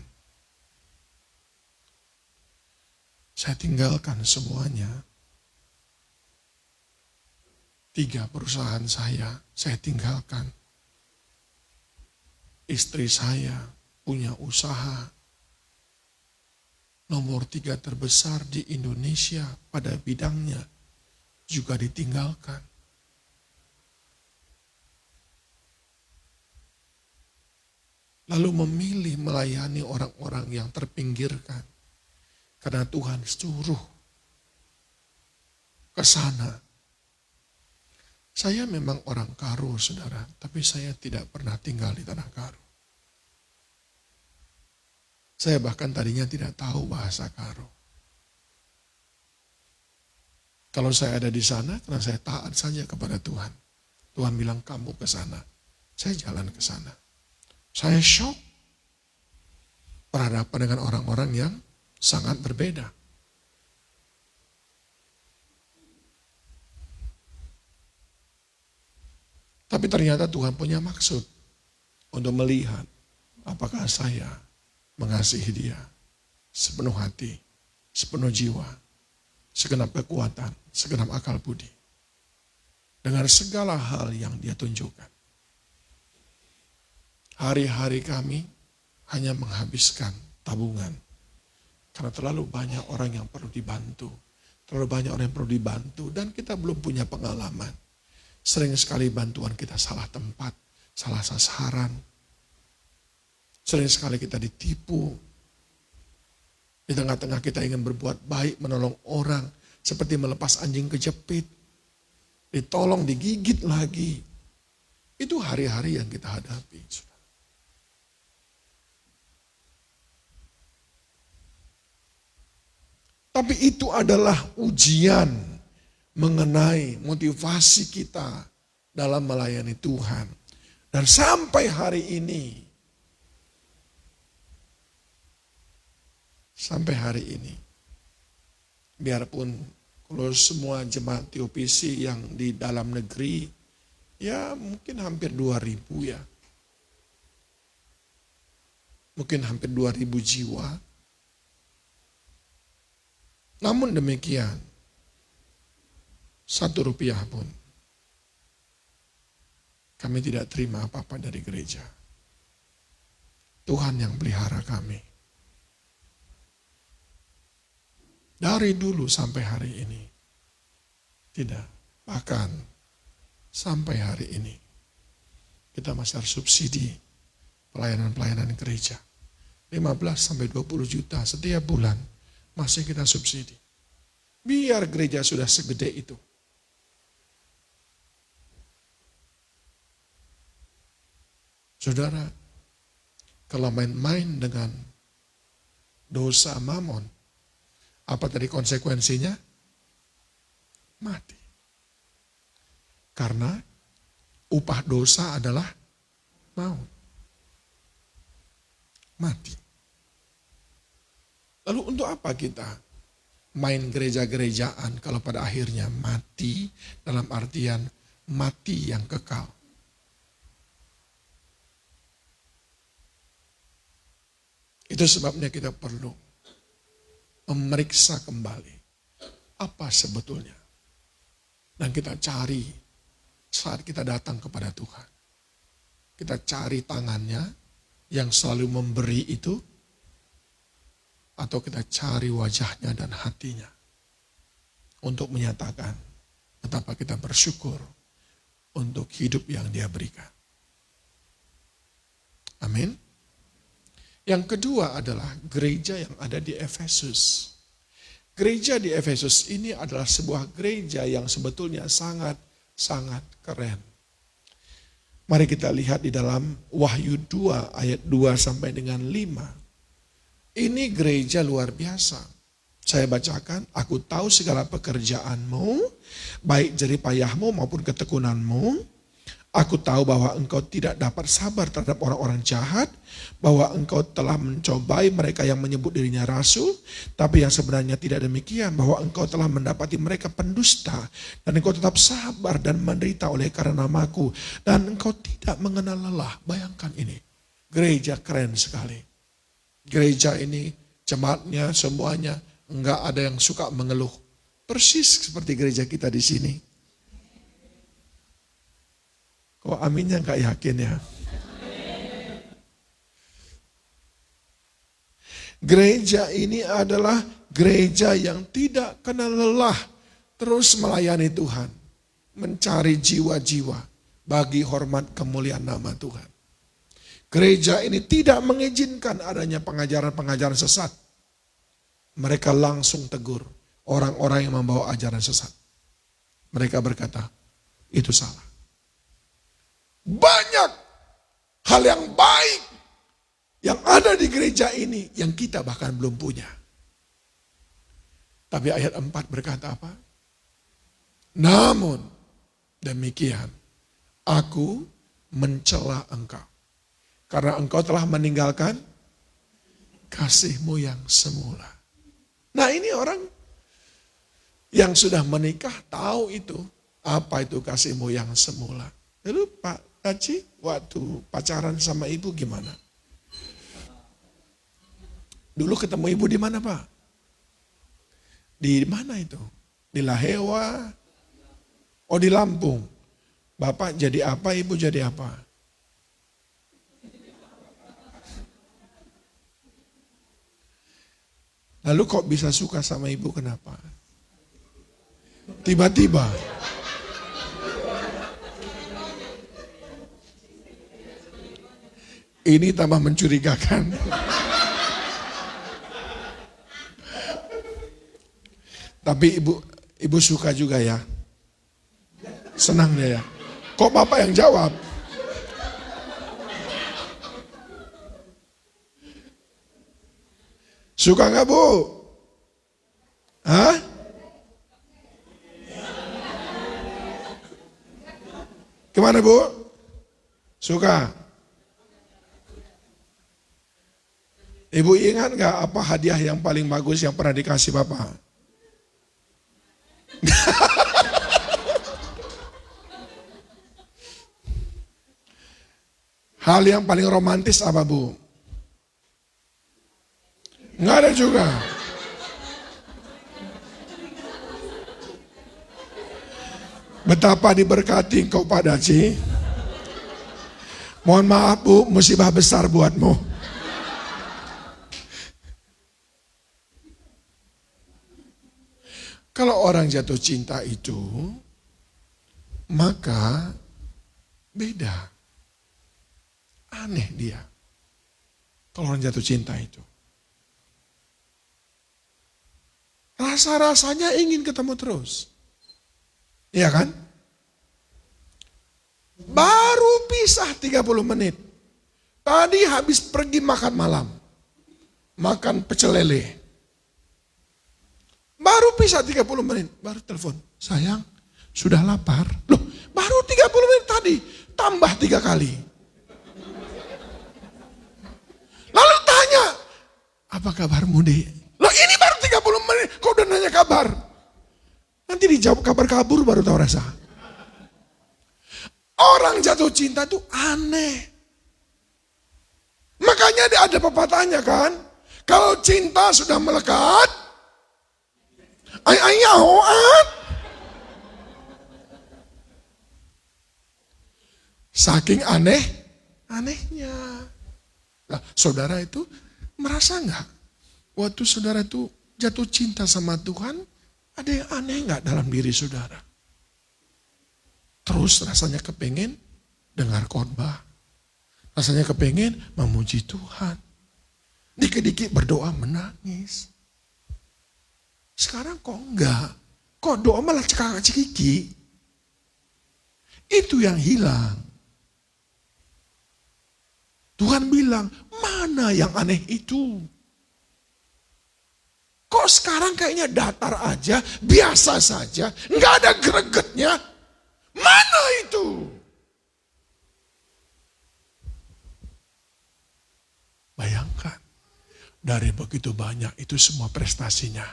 S3: saya tinggalkan semuanya. 3 perusahaan saya tinggalkan. Istri saya punya usaha nomor 3 terbesar di Indonesia pada bidangnya juga ditinggalkan. Lalu memilih melayani orang-orang yang terpinggirkan. Karena Tuhan suruh ke sana. Saya memang orang Karo, saudara, tapi saya tidak pernah tinggal di tanah Karo. Saya bahkan tadinya tidak tahu bahasa Karo. Kalau saya ada di sana, karena saya taat saja kepada Tuhan. Tuhan bilang kamu ke sana. Saya jalan ke sana. Saya shock berhadapan dengan orang-orang yang sangat berbeda. Tapi ternyata Tuhan punya maksud untuk melihat apakah saya mengasihi dia sepenuh hati, sepenuh jiwa, segenap kekuatan, segenap akal budi. dengan segala hal yang dia tunjukkan. Hari-hari kami hanya menghabiskan tabungan. Karena terlalu banyak orang yang perlu dibantu. Terlalu banyak orang yang perlu dibantu dan kita belum punya pengalaman. Sering sekali bantuan kita salah tempat, salah sasaran. Sering sekali kita ditipu. Di tengah-tengah kita ingin berbuat baik, menolong orang. Seperti melepas anjing kejepit. Ditolong, digigit lagi. Itu hari-hari yang kita hadapi. Tapi itu adalah ujian mengenai motivasi kita dalam melayani Tuhan. Dan sampai hari ini, biarpun kalau semua jemaat TOPC yang di dalam negeri, ya mungkin hampir 2.000 ya. Mungkin hampir 2.000 jiwa. Namun demikian, 1 rupiah pun kami tidak terima apa-apa dari gereja. Tuhan yang pelihara kami. Dari dulu sampai hari ini. Tidak, bahkan sampai hari ini. Kita masih harus subsidi pelayanan-pelayanan gereja. 15-20 juta setiap bulan. Masih kita subsidi. Biar gereja sudah segede itu. Saudara, kalau main-main dengan dosa mamon, apa tadi konsekuensinya? Mati. Karena upah dosa adalah maut. Mati. Lalu untuk apa kita main gereja-gerejaan kalau pada akhirnya mati dalam artian mati yang kekal? Itu sebabnya kita perlu memeriksa kembali apa sebetulnya. Dan kita cari saat kita datang kepada Tuhan. Kita cari tangannya yang selalu memberi itu. Atau kita cari wajahnya dan hatinya. Untuk menyatakan betapa kita bersyukur untuk hidup yang dia berikan. Amin. Yang kedua adalah gereja yang ada di Efesus. Gereja di Efesus ini adalah sebuah gereja yang sebetulnya sangat keren. Mari kita lihat di dalam Wahyu 2 ayat 2 sampai dengan 5. Ini gereja luar biasa. Saya bacakan, aku tahu segala pekerjaanmu, baik jeripayahmu maupun ketekunanmu. Aku tahu bahwa engkau tidak dapat sabar terhadap orang-orang jahat, bahwa engkau telah mencobai mereka yang menyebut dirinya rasul, tapi yang sebenarnya tidak demikian, bahwa engkau telah mendapati mereka pendusta, dan engkau tetap sabar dan menderita oleh karena namaku, dan engkau tidak mengenal lelah. Bayangkan ini, gereja keren sekali. Gereja ini, jemaatnya semuanya, enggak ada yang suka mengeluh. Persis seperti gereja kita di sini. Kok aminnya enggak yakin ya? Gereja ini adalah gereja yang tidak kenal lelah. Terus melayani Tuhan. Mencari jiwa-jiwa bagi hormat kemuliaan nama Tuhan. Gereja ini tidak mengizinkan adanya pengajaran-pengajaran sesat. Mereka langsung tegur orang-orang yang membawa ajaran sesat. Mereka berkata, itu salah. Banyak hal yang baik yang ada di gereja ini yang kita bahkan belum punya. Tapi ayat 4 berkata apa? Namun demikian aku mencela engkau. Karena engkau telah meninggalkan kasihmu yang semula. Nah ini orang yang sudah menikah tahu itu. Apa itu kasihmu yang semula. Lalu Pak Haji waktu pacaran sama ibu gimana? Dulu ketemu ibu di mana Pak? Di mana itu? Di Lahewa? Oh di Lampung. Bapak jadi apa, ibu jadi apa? Lalu kok bisa suka sama ibu, kenapa? Tiba-tiba. Ini tambah mencurigakan. Tapi ibu suka juga ya. Senang dia ya. Kok bapak yang jawab? Suka nggak bu? Hah? Gimana bu? Suka? Ibu ingat nggak apa hadiah yang paling bagus yang pernah dikasih bapak? Hal yang paling romantis apa bu? Nggak ada juga. Betapa diberkati engkau Pak Daci. Mohon maaf bu, musibah besar buatmu. Kalau orang jatuh cinta itu, maka beda. Aneh dia. Kalau orang jatuh cinta itu. Rasa-rasanya ingin ketemu terus. Iya kan? Baru pisah 30 menit. Tadi habis pergi makan malam. Makan pecel lele. Baru pisah 30 menit. Baru telepon. Sayang, sudah lapar. Loh, baru 30 menit tadi. Tambah 3 kali. Lalu tanya, apa kabarmu dek? Loh ini baru 30 menit, kau udah nanya kabar. Nanti dijawab kabar kabur baru tahu rasa. Orang jatuh cinta itu aneh. Makanya ada pepatahnya kan. Kalau cinta sudah melekat, ay-ay-yahoan. Saking anehnya. Nah, saudara itu merasa enggak? Waktu saudara itu jatuh cinta sama Tuhan, ada yang aneh enggak dalam diri saudara? Terus rasanya kepengen dengar khotbah. Rasanya kepengen memuji Tuhan. Dikit-dikit berdoa menangis. Sekarang kok enggak? Kok doa malah cekak-cekiki? Itu yang hilang. Tuhan bilang, mana yang aneh itu? Kok sekarang kayaknya datar aja, biasa saja, nggak ada gregetnya? Mana itu? Bayangkan, dari begitu banyak itu semua prestasinya.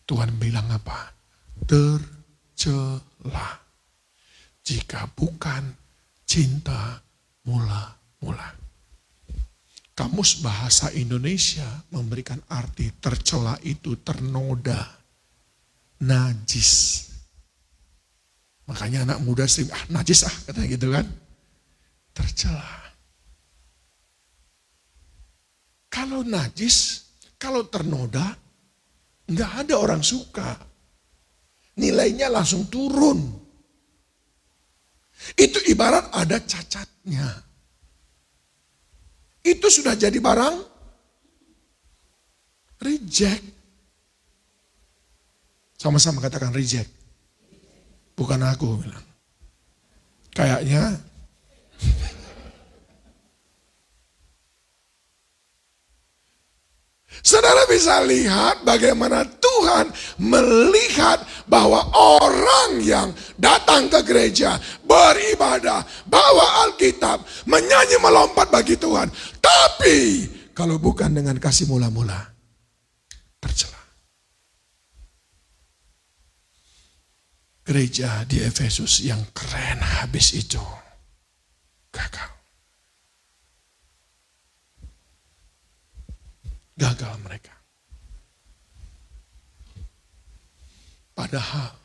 S3: Tuhan bilang apa? Tercela. Jika bukan cinta mula-mula. Kamus Bahasa Indonesia memberikan arti tercela itu ternoda, najis. Makanya anak muda sering, najis katanya gitu kan. Tercela. Kalau najis, kalau ternoda, nggak ada orang suka. Nilainya langsung turun. Itu ibarat ada cacatnya. Itu sudah jadi barang reject. Sama-sama katakan reject. Bukan aku bilang. Kayaknya saudara bisa lihat bagaimana Tuhan melihat bahwa orang yang datang ke gereja, beribadah, bawa Alkitab, menyanyi melompat bagi Tuhan. Tapi kalau bukan dengan kasih mula-mula, tercela. Gereja di Efesus yang keren habis itu gagal. Gagal mereka. Padahal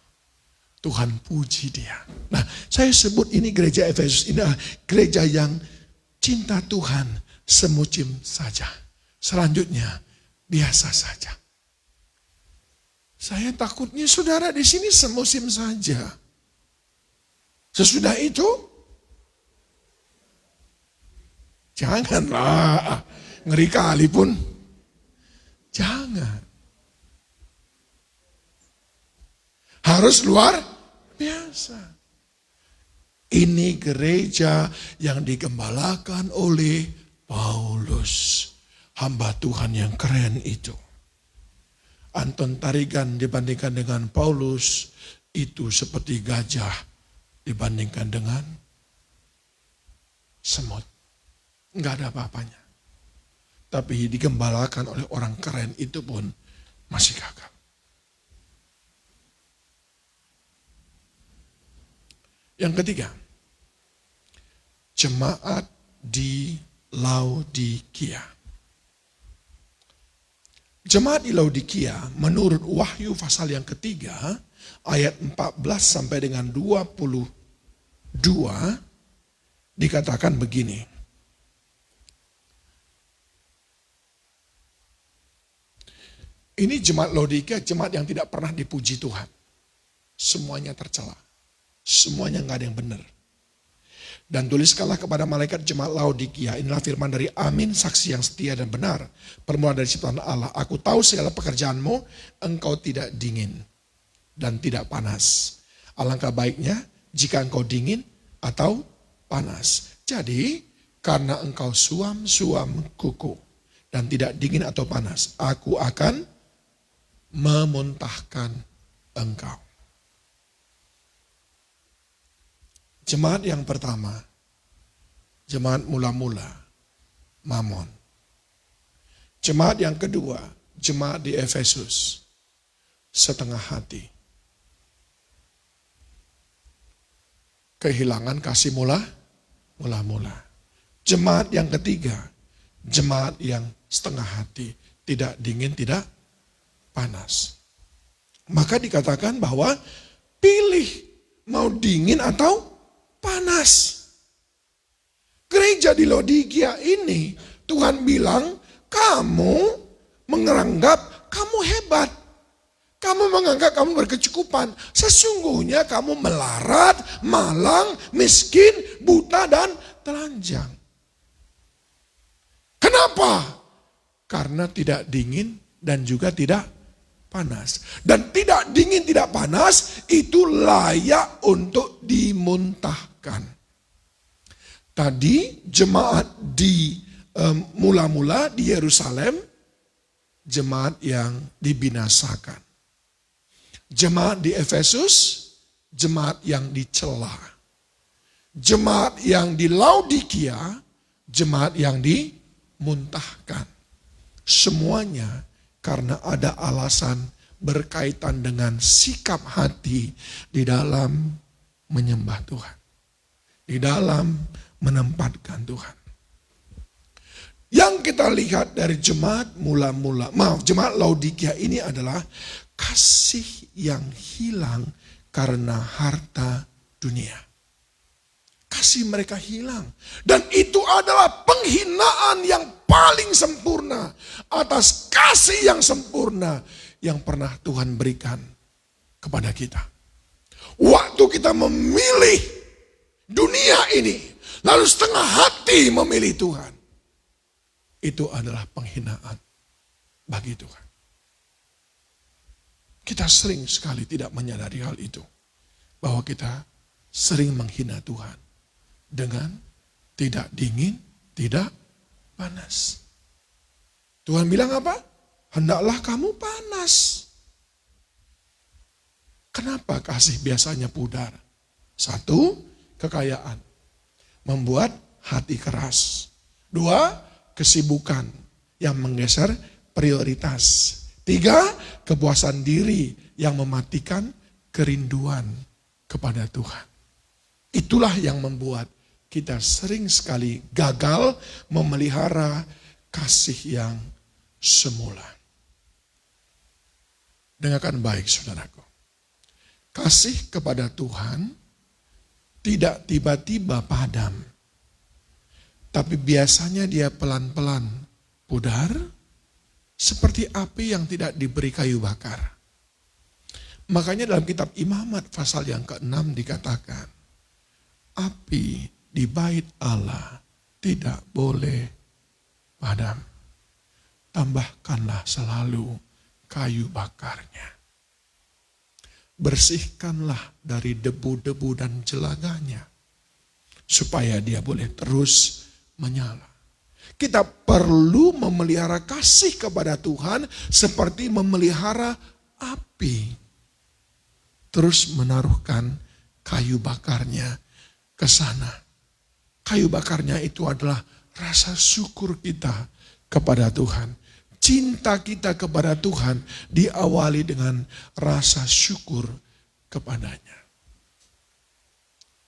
S3: Tuhan puji dia. Nah, saya sebut ini gereja Efesus ini adalah gereja yang cinta Tuhan semusim saja. Selanjutnya, biasa saja. Saya takutnya saudara di sini semusim saja. Sesudah itu, janganlah, ngeri kali pun. Jangan. Harus luar biasa. Ini gereja yang digembalakan oleh Paulus. Hamba Tuhan yang keren itu. Anton Tarigan dibandingkan dengan Paulus itu seperti gajah dibandingkan dengan semut. Enggak ada apa-apanya. Tapi digembalakan oleh orang keren itu pun masih gagal. Yang ketiga, jemaat di Laodikia. Jemaat di Laodikia menurut Wahyu pasal yang ketiga ayat 14 sampai dengan 22 dikatakan begini. Ini jemaat Laodikia, jemaat yang tidak pernah dipuji Tuhan. Semuanya tercela. Semuanya nggak ada yang benar. Dan tuliskanlah kepada malaikat jemaat Laodikia, inilah firman dari Amin, saksi yang setia dan benar, permulaan dari ciptaan Allah. Aku tahu segala pekerjaanmu, engkau tidak dingin dan tidak panas. Alangkah baiknya jika engkau dingin atau panas. Jadi karena engkau suam-suam kuku dan tidak dingin atau panas, aku akan memuntahkan engkau. Jemaat yang pertama, jemaat mula-mula, Mamon. Jemaat yang kedua, jemaat di Efesus, setengah hati. Kehilangan kasih mula-mula. Jemaat yang ketiga, jemaat yang setengah hati, tidak dingin, tidak panas. Maka dikatakan bahwa pilih mau dingin atau panas. Gereja di Laodikia ini Tuhan bilang kamu menganggap kamu hebat. Kamu menganggap kamu berkecukupan. Sesungguhnya kamu melarat, malang, miskin, buta dan telanjang. Kenapa? Karena tidak dingin dan juga tidak panas. Dan tidak dingin, tidak panas itu layak untuk dimuntahkan. Tadi jemaat di mula-mula di Yerusalem, jemaat yang dibinasakan. Jemaat di Efesus, jemaat yang dicela. Jemaat yang di Laodikia, jemaat yang dimuntahkan. Semuanya karena ada alasan berkaitan dengan sikap hati di dalam menyembah Tuhan. Di dalam menempatkan Tuhan. Yang kita lihat dari jemaat jemaat Laodikia ini adalah kasih yang hilang karena harta dunia. Kasih mereka hilang. Dan itu adalah penghinaan yang paling sempurna atas kasih yang sempurna yang pernah Tuhan berikan kepada kita. Waktu kita memilih dunia ini, lalu setengah hati memilih Tuhan, itu adalah penghinaan bagi Tuhan. Kita sering sekali tidak menyadari hal itu, bahwa kita sering menghina Tuhan dengan tidak dingin, tidak panas. Tuhan bilang apa? Hendaklah kamu panas. Kenapa kasih biasanya pudar? Satu, kekayaan. Membuat hati keras. Dua, kesibukan yang menggeser prioritas. Tiga, kepuasan diri yang mematikan kerinduan kepada Tuhan. Itulah yang membuat kita sering sekali gagal memelihara kasih yang semula. Dengarkan baik saudaraku. Kasih kepada Tuhan tidak tiba-tiba padam. Tapi biasanya dia pelan-pelan pudar seperti api yang tidak diberi kayu bakar. Makanya dalam kitab Imamat pasal yang ke-6 dikatakan, api di bait Allah tidak boleh padam. Tambahkanlah selalu kayu bakarnya. Bersihkanlah dari debu-debu dan celaganya, supaya dia boleh terus menyala. Kita perlu memelihara kasih kepada Tuhan seperti memelihara api. Terus menaruhkan kayu bakarnya ke sana. Kayu bakarnya itu adalah rasa syukur kita kepada Tuhan. Cinta kita kepada Tuhan diawali dengan rasa syukur kepadanya.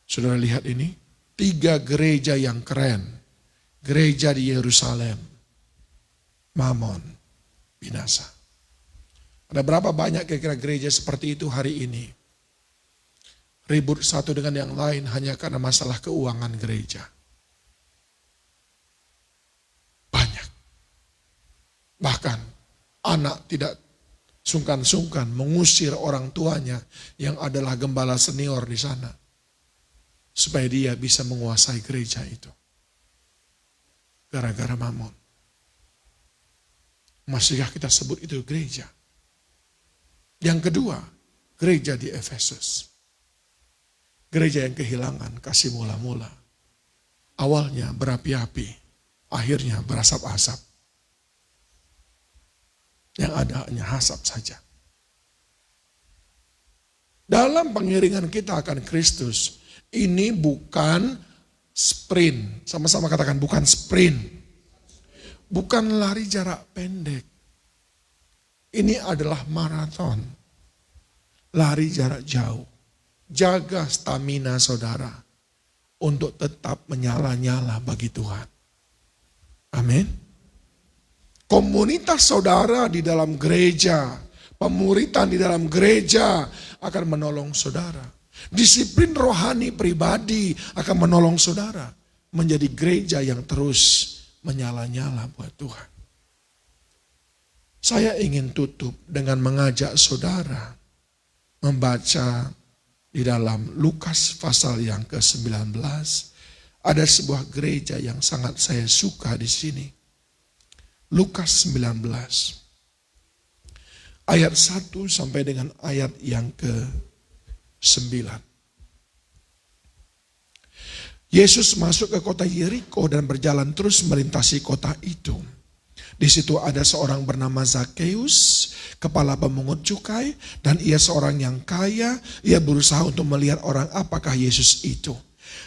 S3: Saudara lihat ini, 3 gereja yang keren. Gereja di Yerusalem, Mamon, binasa. Ada berapa banyak kira-kira gereja seperti itu hari ini? Ribut satu dengan yang lain hanya karena masalah keuangan gereja. Banyak. Bahkan anak tidak sungkan-sungkan mengusir orang tuanya yang adalah gembala senior di sana. Supaya dia bisa menguasai gereja itu. Gara-gara mamon. Masihkah kita sebut itu gereja? Yang kedua, gereja di Efesus. Gereja yang kehilangan kasih mula-mula. Awalnya berapi-api, akhirnya berasap-asap. Yang ada hanya hasap saja. Dalam pengiringan kita akan Kristus, ini bukan sprint. Sama-sama katakan bukan sprint. Bukan lari jarak pendek. Ini adalah maraton. Lari jarak jauh. Jaga stamina saudara untuk tetap menyala-nyala bagi Tuhan. Amin. Komunitas saudara di dalam gereja, pemuritan di dalam gereja akan menolong saudara. Disiplin rohani pribadi akan menolong saudara menjadi gereja yang terus menyala-nyala buat Tuhan. Saya ingin tutup dengan mengajak saudara membaca di dalam Lukas pasal yang ke-19. Ada sebuah gereja yang sangat saya suka di sini. Lukas 19. Ayat 1 sampai dengan ayat yang ke-9. Yesus masuk ke kota Yeriko dan berjalan terus melintasi kota itu. Di situ ada seorang bernama Zakheus, kepala pemungut cukai, dan ia seorang yang kaya. Ia berusaha untuk melihat orang apakah Yesus itu.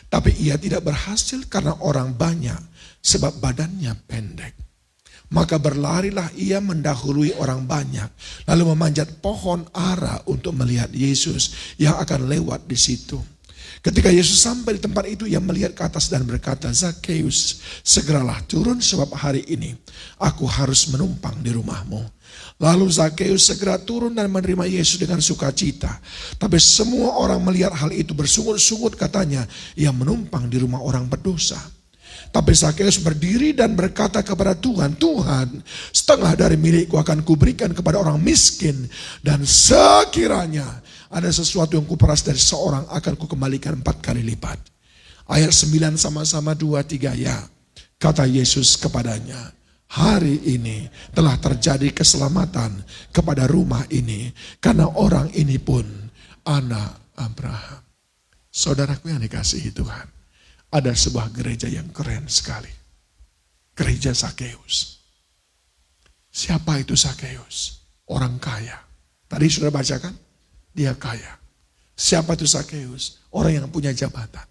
S3: Tapi ia tidak berhasil karena orang banyak, sebab badannya pendek. Maka berlarilah ia mendahului orang banyak, lalu memanjat pohon ara untuk melihat Yesus yang akan lewat di situ. Ketika Yesus sampai di tempat itu, ia melihat ke atas dan berkata, Zakheus, segeralah turun sebab hari ini aku harus menumpang di rumahmu. Lalu Zakheus segera turun dan menerima Yesus dengan sukacita. Tapi semua orang melihat hal itu bersungut-sungut, katanya, ia menumpang di rumah orang berdosa. Tapi Zakheus berdiri dan berkata kepada Tuhan, Tuhan, setengah dari milikku akan kuberikan kepada orang miskin, dan sekiranya ada sesuatu yang kuperas dari seorang akan kukembalikan 4 kali lipat. Ayat 9 sama-sama 2-3 ya. Kata Yesus kepadanya, hari ini telah terjadi keselamatan kepada rumah ini, karena orang ini pun anak Abraham. Saudaraku yang dikasihi Tuhan, ada sebuah gereja yang keren sekali. Gereja Zakheus. Siapa itu Zakheus? Orang kaya. Tadi sudah bacakan? Dia kaya. Siapa itu Zakheus? Orang yang punya jabatan.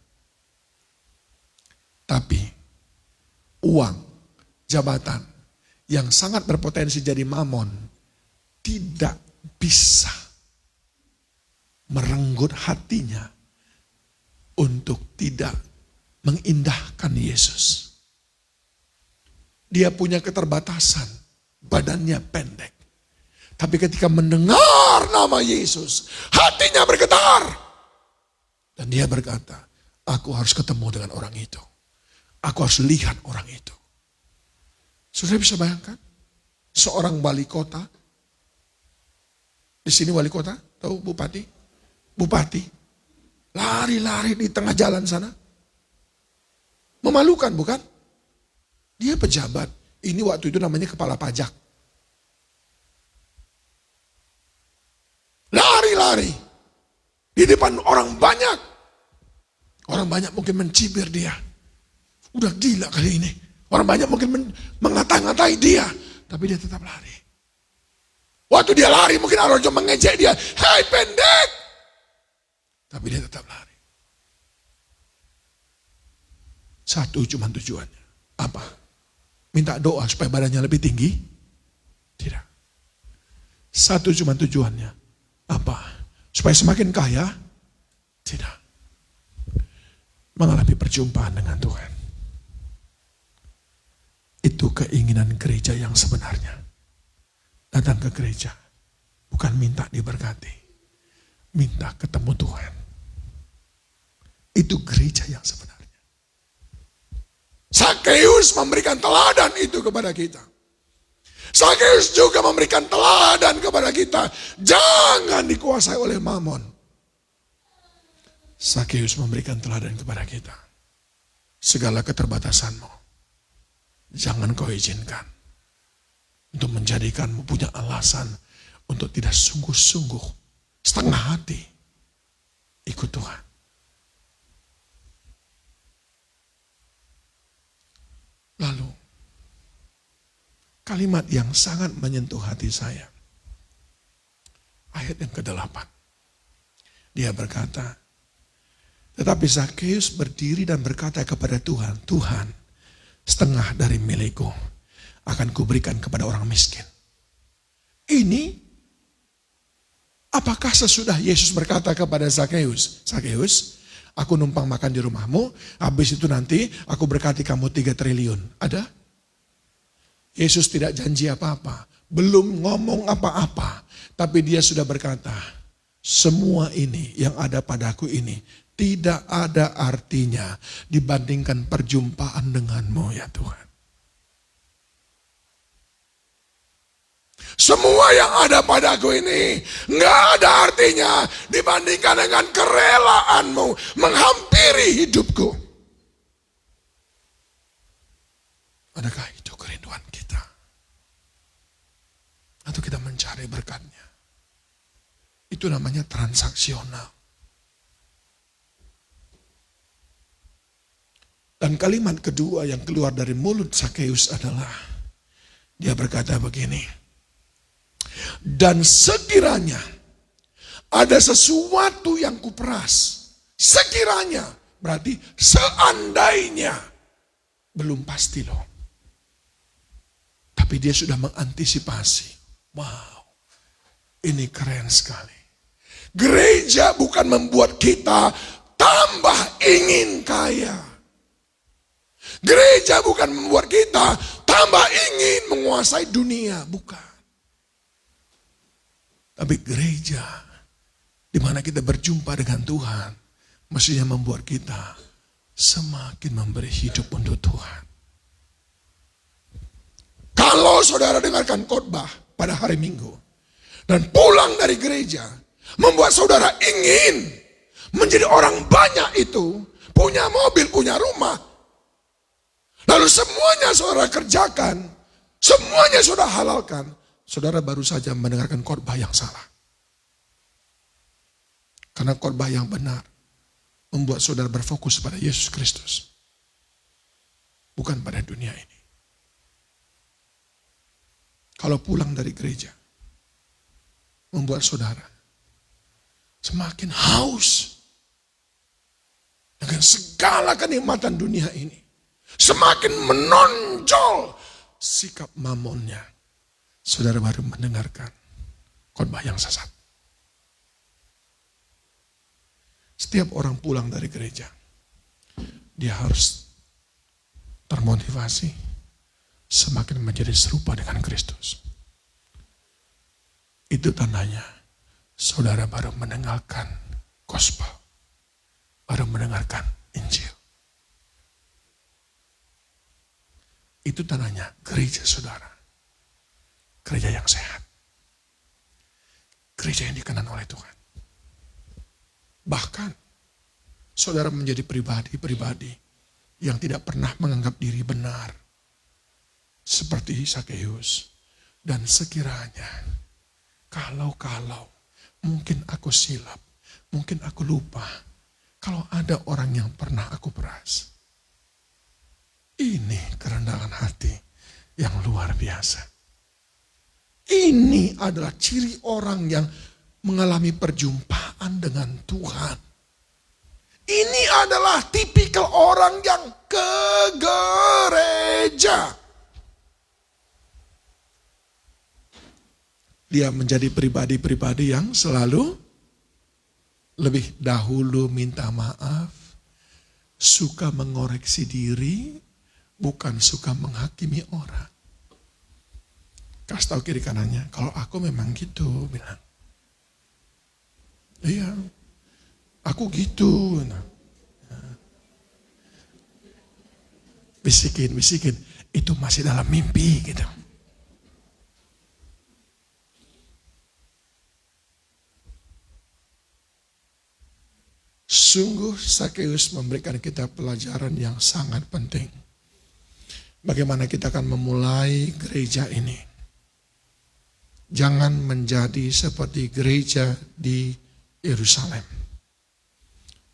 S3: Tapi uang, jabatan yang sangat berpotensi jadi mamon tidak bisa merenggut hatinya untuk tidak mengindahkan Yesus. Dia punya keterbatasan, badannya pendek. Tapi ketika mendengar nama Yesus, hatinya bergetar. Dan dia berkata, aku harus ketemu dengan orang itu. Aku harus lihat orang itu. Saudara bisa bayangkan? Seorang wali kota. Di sini wali kota, tahu bupati? Bupati. Lari-lari di tengah jalan sana. Memalukan bukan? Dia pejabat. Ini waktu itu namanya kepala pajak. Lari-lari. Di depan orang banyak. Orang banyak mungkin mencibir dia. Udah gila kali ini. Orang banyak mungkin mengata-ngatai dia. Tapi dia tetap lari. Waktu dia lari mungkin orang cuma mengejek dia. Hei pendek. Tapi dia tetap lari. Satu cuma tujuannya. Apa? Minta doa supaya badannya lebih tinggi? Tidak. Satu cuma tujuannya. Apa? Supaya semakin kaya? Tidak. Mengalami perjumpaan dengan Tuhan. Itu keinginan gereja yang sebenarnya. Datang ke gereja. Bukan minta diberkati. Minta ketemu Tuhan. Itu gereja yang sebenarnya. Sakeus memberikan teladan itu kepada kita. Sakeus juga memberikan teladan kepada kita. Jangan dikuasai oleh mamon. Sakeus memberikan teladan kepada kita. Segala keterbatasanmu, jangan kau izinkan untuk menjadikanmu punya alasan untuk tidak sungguh-sungguh, setengah hati ikut Tuhan. Lalu, kalimat yang sangat menyentuh hati saya. Ayat yang ke-8. Dia berkata, tetapi Sakeus berdiri dan berkata kepada Tuhan, Tuhan, setengah dari milikku akan kuberikan kepada orang miskin. Ini, apakah sesudah Yesus berkata kepada Sakeus, Sakeus, aku numpang makan di rumahmu, habis itu nanti aku berkati kamu 3 triliun. Ada? Yesus tidak janji apa-apa, belum ngomong apa-apa, tapi dia sudah berkata, semua ini yang ada padaku ini tidak ada artinya dibandingkan perjumpaan denganmu ya Tuhan. Semua yang ada padaku ini nggak ada artinya dibandingkan dengan kerelaanmu menghampiri hidupku. Adakah itu kerinduan kita? Atau kita mencari berkatnya? Itu namanya transaksional. Dan kalimat kedua yang keluar dari mulut Sakeus adalah, dia berkata begini, dan sekiranya ada sesuatu yang kuperas, sekiranya berarti seandainya, belum pasti loh. Tapi dia sudah mengantisipasi. Wow, ini keren sekali. Gereja bukan membuat kita tambah ingin kaya. Gereja bukan membuat kita tambah ingin menguasai dunia, bukan. Tapi gereja di mana kita berjumpa dengan Tuhan, mestinya membuat kita semakin memberi hidup untuk Tuhan. Kalau saudara dengarkan khotbah pada hari Minggu dan pulang dari gereja, membuat saudara ingin menjadi orang banyak itu, punya mobil, punya rumah, lalu semuanya saudara kerjakan, semuanya saudara halalkan, saudara baru saja mendengarkan khotbah yang salah. Karena khotbah yang benar membuat saudara berfokus pada Yesus Kristus, bukan pada dunia ini. Kalau pulang dari gereja, membuat saudara semakin haus dengan segala kenikmatan dunia ini. Semakin menonjol sikap mamonnya. Saudara baru mendengarkan khotbah yang sesat. Setiap orang pulang dari gereja, dia harus termotivasi semakin menjadi serupa dengan Kristus. Itu tandanya saudara baru mendengarkan gospel, baru mendengarkan Injil. Itu tandanya gereja saudara, gereja yang sehat, gereja yang dikenan oleh Tuhan. Bahkan saudara menjadi pribadi-pribadi yang tidak pernah menganggap diri benar, seperti Sakeus. Dan sekiranya kalau mungkin aku silap, mungkin aku lupa, kalau ada orang yang pernah aku peras. Ini kerendahan hati yang luar biasa. Ini adalah ciri orang yang mengalami perjumpaan dengan Tuhan. Ini adalah tipikal orang yang ke gereja. Dia menjadi pribadi-pribadi yang selalu lebih dahulu minta maaf, suka mengoreksi diri, bukan suka menghakimi orang. Kasih tahu kiri kanannya, kalau aku memang gitu, bilang. Iya, aku gitu. Bisikin, itu masih dalam mimpi gitu. Sungguh Sakeus memberikan kita pelajaran yang sangat penting. Bagaimana kita akan memulai gereja ini. Jangan menjadi seperti gereja di Yerusalem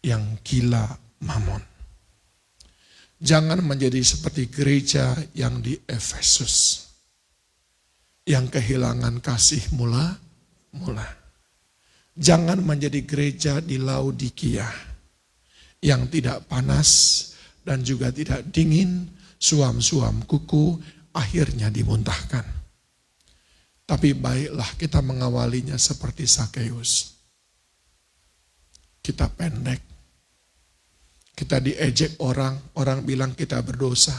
S3: yang gila mamon. Jangan menjadi seperti gereja yang di Efesus yang kehilangan kasih mula. Jangan menjadi gereja di Laodikia yang tidak panas dan juga tidak dingin, suam-suam kuku akhirnya dimuntahkan. Tapi baiklah kita mengawalinya seperti Sakeus. Kita pendek. Kita diejek orang bilang kita berdosa.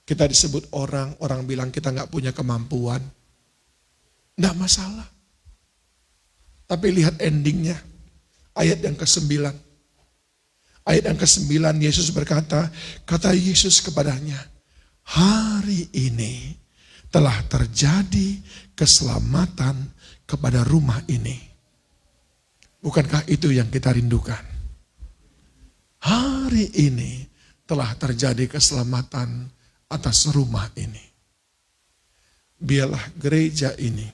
S3: Kita disebut orang bilang kita gak punya kemampuan. Gak masalah. Tapi lihat endingnya. Ayat yang ke-9. Ayat yang ke-9 Yesus berkata, kata Yesus kepadanya, hari ini telah terjadi keselamatan kepada rumah ini. Bukankah itu yang kita rindukan? Hari ini telah terjadi keselamatan atas rumah ini. Biarlah gereja ini,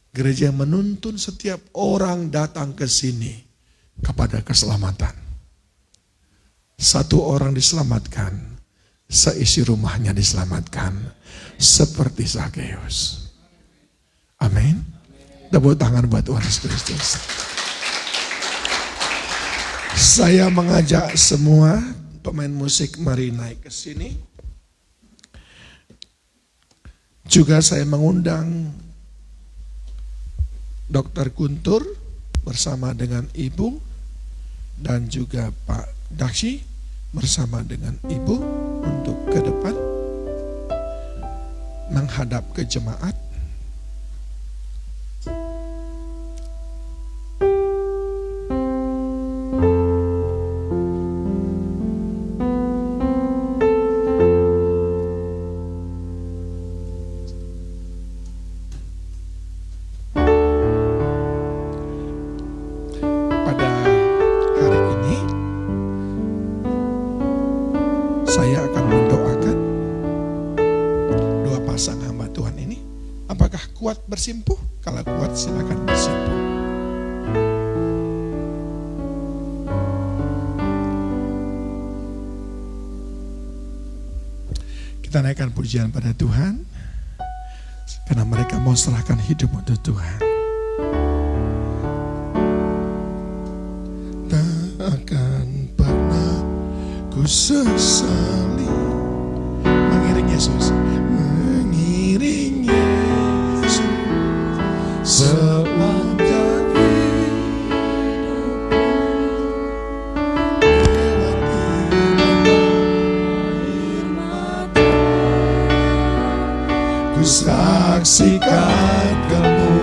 S3: gereja yang menuntun setiap orang datang ke sini kepada keselamatan. Satu orang diselamatkan, seisi rumahnya diselamatkan. Seperti Sakeus. Amin. Tepuk tangan buat Tuhan Yesus Kristus. Saya mengajak semua pemain musik mari naik ke sini. Juga saya mengundang Dr. Guntur bersama dengan Ibu dan juga Pak Daksi bersama dengan Ibu untuk ke depan menghadap ke jemaat. Saya akan mendoakan dua pasang hamba Tuhan ini. Apakah kuat bersimpuh? Kalau kuat silakan bersimpuh. Kita naikkan pujian pada Tuhan karena mereka mau serahkan hidup untuk Tuhan. Tak akan pernah ku sesali mengiring Yesus, mengiring Yesus sepanjang hidupku, lewati air mata ku saksikan kemuliaan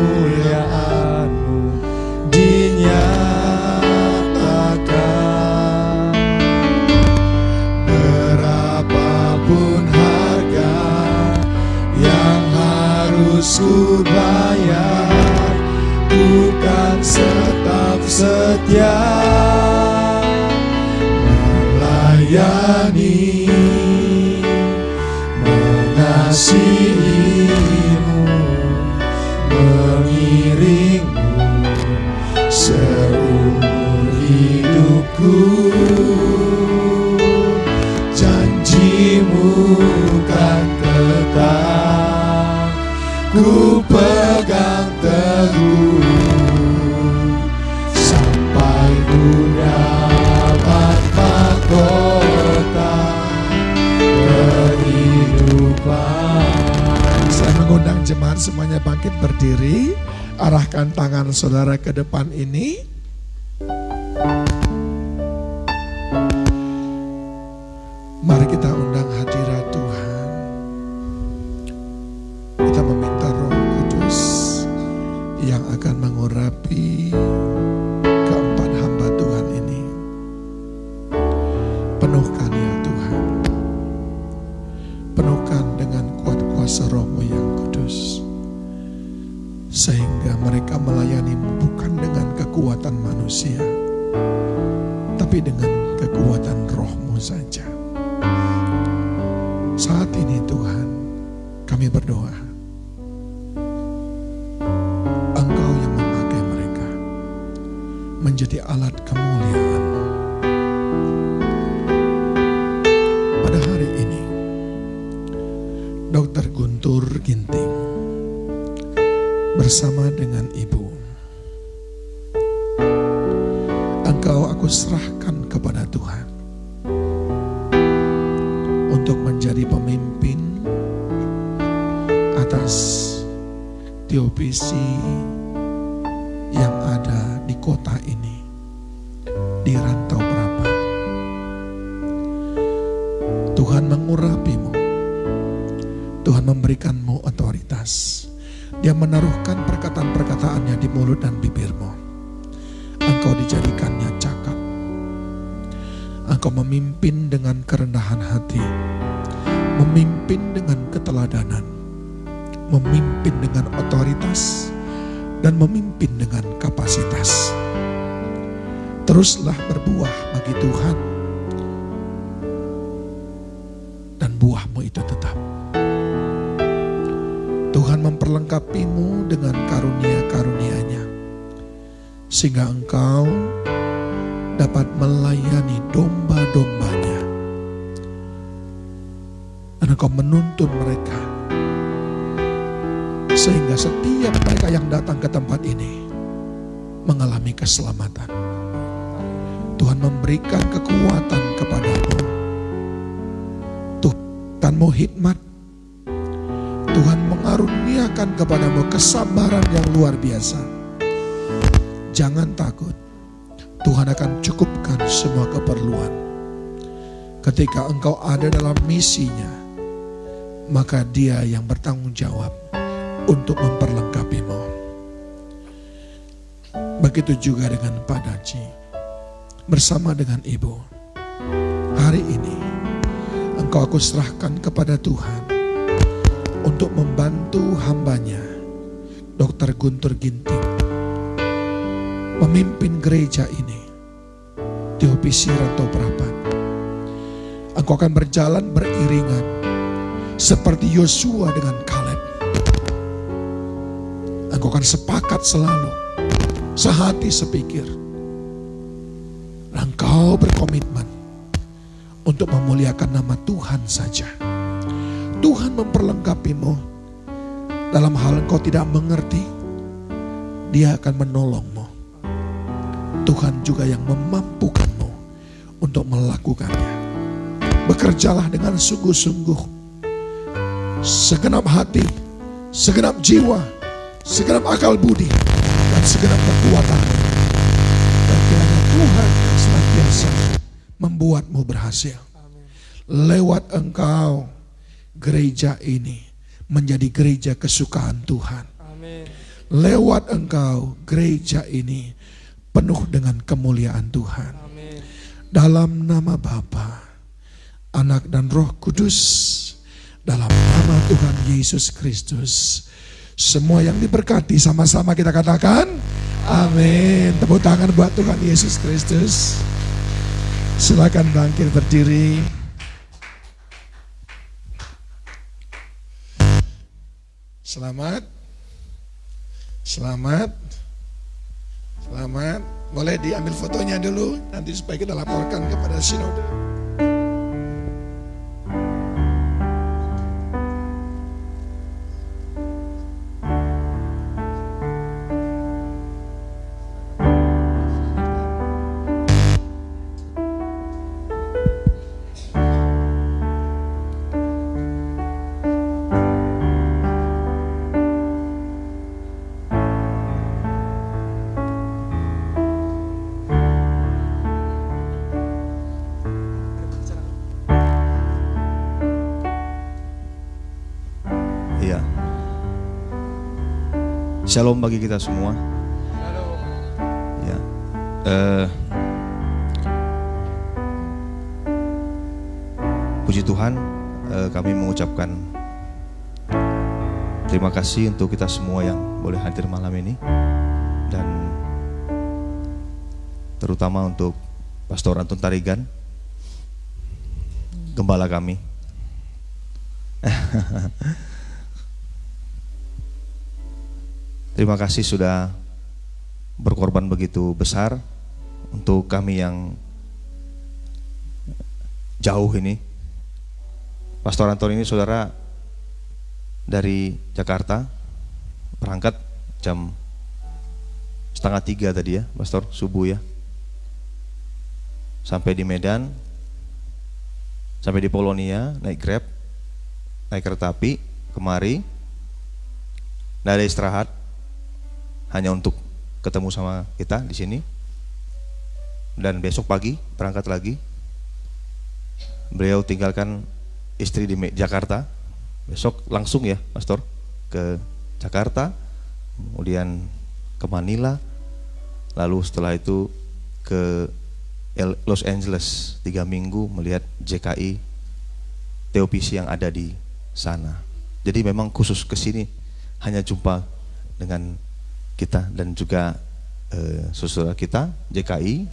S3: setia melayani, mengasihimu, mengiringmu seumur hidupku. Janjimu kan tetap ku pegang teguh sampai ku dapat mahkota kehidupan. Saya mengundang jemaat semuanya bangkit berdiri, arahkan tangan saudara ke depan ini. Mari kita undang hadirat Tuhan. Kita meminta Roh Kudus yang akan mengurapi keempat hamba Tuhan ini. Penuhkan ya Tuhan. Penuhkan dengan kuat kuasa Roh-Mu yang kudus. Sehingga mereka melayani bukan dengan kekuatan manusia, tapi dengan kekuatan Roh-Mu saja. Saat ini Tuhan, kami berdoa, Engkau yang memakai mereka menjadi alat kemuliaan-Mu. Pada hari ini, Dr. Guntur Ginting bersama dengan Ibu, Engkau aku serahkan kepada Tuhan untuk menjadi pemimpin atas TOPC yang ada di kota ini, di Rantau Prapat. Tuhan mengurapimu, Tuhan memberikanmu otoritas. Dia menaruhkan perkataan-perkataannya di mulut dan bibirmu. Engkau dijadikannya cakap. Engkau memimpin dengan kerendahan hati, memimpin dengan keteladanan, memimpin dengan otoritas, dan memimpin dengan kapasitas. Teruslah berbuah bagi Tuhan, dan buahmu itu tetap. Tuhan memperlengkapimu dengan karunia-karunia-Nya, sehingga engkau dapat melayani domba-dombanya. Dan engkau menuntun mereka, sehingga setiap mereka yang datang ke tempat ini mengalami keselamatan. Tuhan memberikan kekuatan kepadamu. Tuhanmu hikmat. Tuhan mengaruniakan kepadamu kesabaran yang luar biasa. Jangan takut. Tuhan akan cukupkan semua keperluan. Ketika engkau ada dalam misinya, maka Dia yang bertanggung jawab untuk memperlengkapimu. Begitu juga dengan Pak Daci, bersama dengan Ibu. Hari ini, engkau aku serahkan kepada Tuhan untuk membantu hambanya, Dr. Guntur Ginting, memimpin gereja ini, TOPC Rantau Prapat. Engkau akan berjalan beriringan seperti Yosua dengan Kaleb. Engkau akan sepakat selalu, sehati sepikir. Engkau berkomitmen untuk memuliakan nama Tuhan saja. Tuhan memperlengkapimu dalam hal engkau tidak mengerti. Dia akan menolongmu. Tuhan juga yang memampukanmu untuk melakukannya. Bekerjalah dengan sungguh-sungguh, segenap hati, segenap jiwa, segenap akal budi, dan segenap kekuatan. Dan kiranya Tuhan yang senantiasa membuatmu berhasil. Lewat engkau, gereja ini menjadi gereja kesukaan Tuhan. Lewat engkau, gereja ini penuh dengan kemuliaan Tuhan. Dalam nama Bapa, Anak dan Roh Kudus, dalam nama Tuhan Yesus Kristus, semua yang diberkati sama-sama kita katakan Amin. Tepuk tangan buat Tuhan Yesus Kristus. Silakan bangkit berdiri. Selamat. Selamat. Selamat. Boleh diambil fotonya dulu nanti supaya kita laporkan kepada sinode.
S4: Iya. Shalom bagi kita semua. Ya. Puji Tuhan, kami mengucapkan terima kasih untuk kita semua yang boleh hadir malam ini, dan terutama untuk Pastor Antun Tarigan, gembala kami. Terima kasih sudah berkorban begitu besar untuk kami yang jauh ini. Pastor Anton ini saudara dari Jakarta, berangkat jam 2:30 tadi ya, Pastor, subuh ya. Sampai di Medan, sampai di Polonia, naik Grab, naik kereta api, kemari, nggak ada istirahat, hanya untuk ketemu sama kita di sini. Dan besok pagi berangkat lagi. Beliau tinggalkan istri di Jakarta. Besok langsung ya, Pastor, ke Jakarta, kemudian ke Manila, lalu setelah itu ke Los Angeles 3 minggu melihat JKI TOPC yang ada di sana. Jadi memang khusus ke sini hanya jumpa dengan kita dan juga saudara kita JKI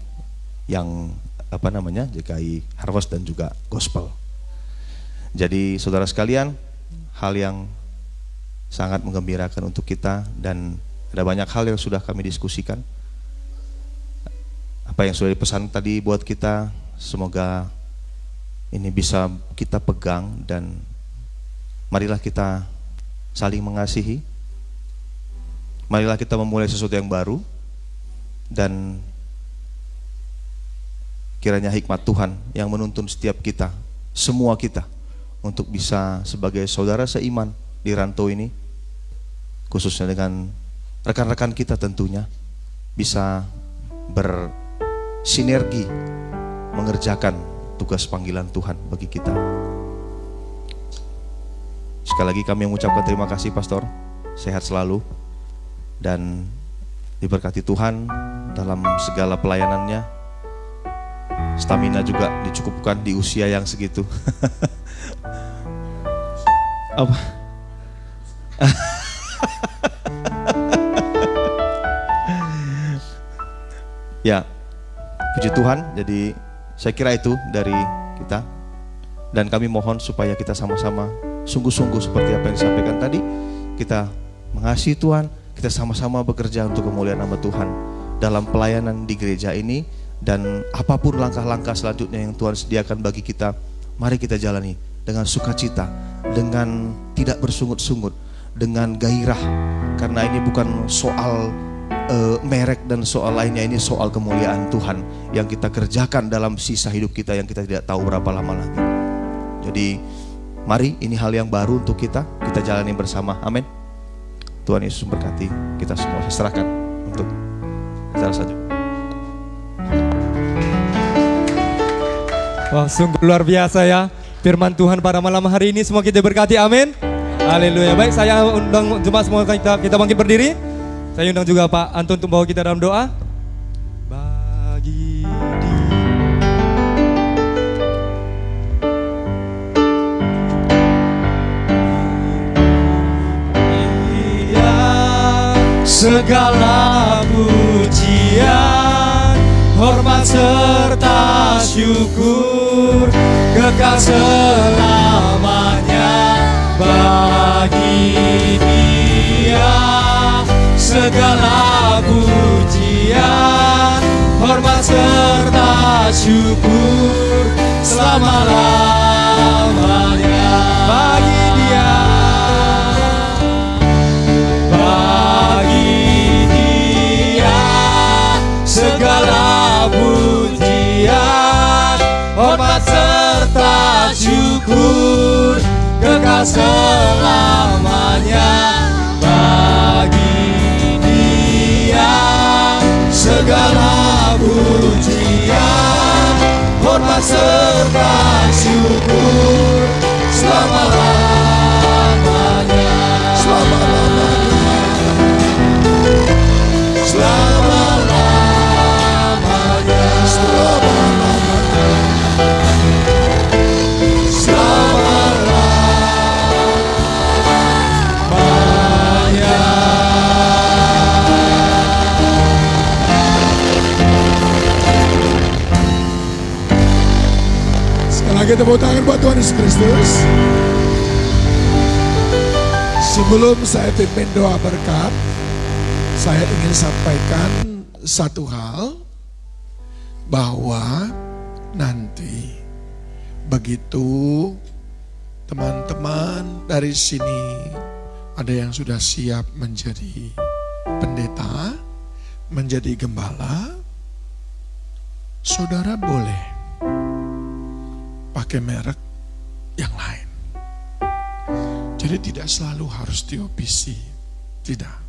S4: yang JKI Harvest dan juga Gospel. Jadi saudara sekalian, hal yang sangat menggembirakan untuk kita, dan ada banyak hal yang sudah kami diskusikan. Apa yang sudah dipesan tadi buat kita, semoga ini bisa kita pegang, dan marilah kita saling mengasihi. Marilah kita memulai sesuatu yang baru, dan kiranya hikmat Tuhan yang menuntun setiap kita, semua kita, untuk bisa sebagai saudara seiman di rantau ini, khususnya dengan rekan-rekan kita tentunya, bisa bersinergi mengerjakan tugas panggilan Tuhan bagi kita. Sekali lagi kami mengucapkan terima kasih Pastor, sehat selalu dan diberkati Tuhan dalam segala pelayanannya. Stamina juga dicukupkan di usia yang segitu. Apa? Ya, puji Tuhan. Jadi saya kira itu dari kita, dan kami mohon supaya kita sama-sama sungguh-sungguh seperti apa yang disampaikan tadi, kita mengasihi Tuhan, kita sama-sama bekerja untuk kemuliaan nama Tuhan dalam pelayanan di gereja ini, dan apapun langkah-langkah selanjutnya yang Tuhan sediakan bagi kita, mari kita jalani dengan sukacita, dengan tidak bersungut-sungut, dengan gairah, karena ini bukan soal merek dan soal lainnya, ini soal kemuliaan Tuhan yang kita kerjakan dalam sisa hidup kita yang kita tidak tahu berapa lama lagi. Jadi mari, ini hal yang baru untuk kita jalani bersama. Amin. Tuhan Yesus memberkati kita semua. Saya serahkan untuk acara selanjutnya.
S5: Wah, sungguh luar biasa ya firman Tuhan pada malam hari ini. Semua kita berkati, amin. Haleluya. Baik, saya undang jemaat semua, kita bangkit berdiri. Saya undang juga Pak Antun untuk bawa kita dalam doa. Bagi dia segala puji hormat serta syukur kekal selamanya bagi Dia. Segala pujian, hormat serta syukur selama-lamanya bagi Dia. Bagi Dia segala pujian, hormat serta syukur kekal selamanya bagi Dia. Segala pujian, hormat serta syukur selama-lamanya. Selama-lamanya. Selama-lamanya. Selama-lamanya. Selama-lamanya.
S3: Sekali lagi tepuk tangan buat Tuhan Yesus Kristus. Sebelum saya pimpin doa berkat, saya ingin sampaikan satu hal, bahwa nanti begitu teman-teman dari sini ada yang sudah siap menjadi pendeta, menjadi gembala, saudara boleh pakai merek yang lain. Jadi tidak selalu harus TOPC, tidak.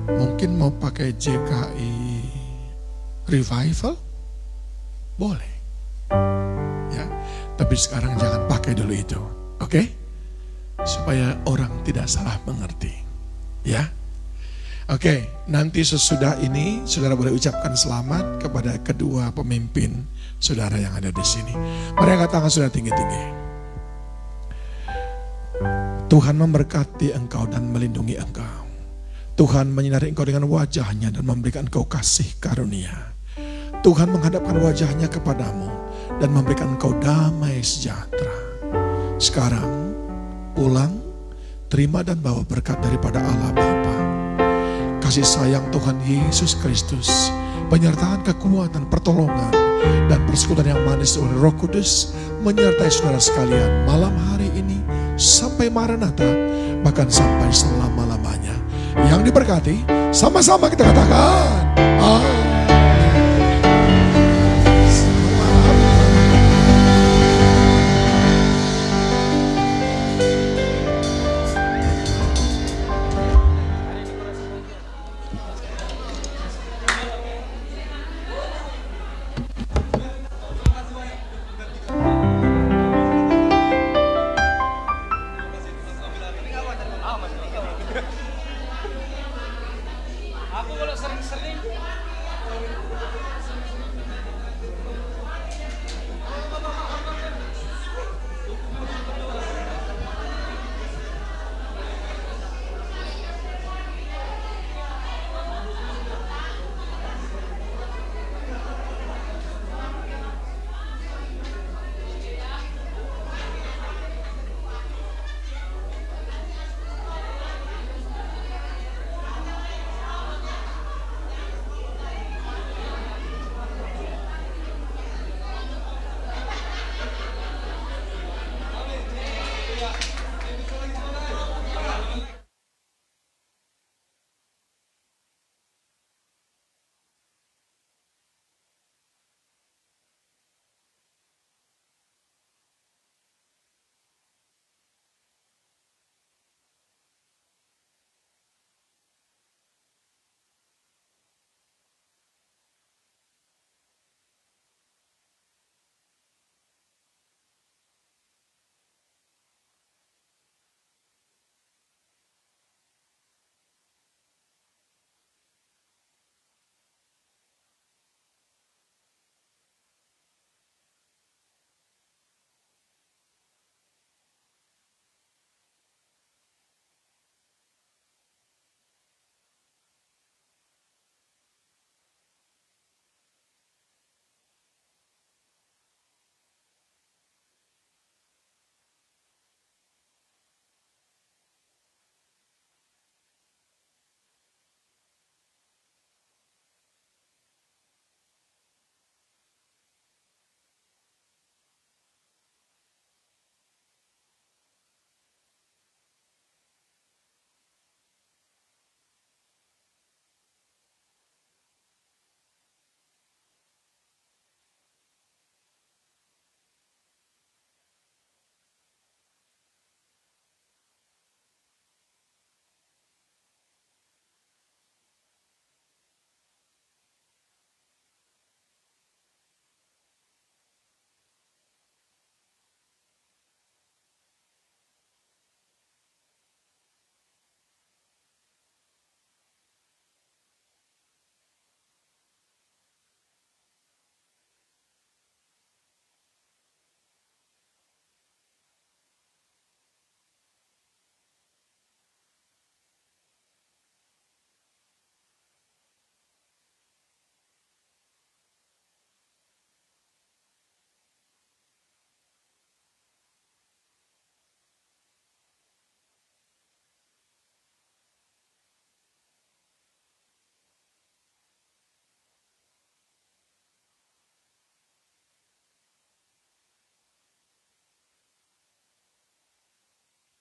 S3: Mungkin mau pakai JKI Revival, boleh. Ya, tapi sekarang jangan pakai dulu itu, oke? Supaya orang tidak salah mengerti, ya. Oke, nanti sesudah ini saudara boleh ucapkan selamat kepada kedua pemimpin saudara yang ada di sini. Mari angkat tangan saudara tinggi-tinggi. Tuhan memberkati engkau dan melindungi engkau. Tuhan menyinari engkau dengan wajahnya dan memberikan engkau kasih karunia. Tuhan menghadapkan wajahnya kepadamu dan memberikan engkau damai sejahtera. Sekarang pulang, terima dan bawa berkat daripada Allah Bapa, kasih sayang Tuhan Yesus Kristus, penyertaan kekuatan, pertolongan, dan persekutuan yang manis oleh Roh Kudus menyertai saudara sekalian malam hari ini sampai Maranatha, bahkan sampai selama-lamanya. Yang diberkati, sama-sama kita katakan, Amin.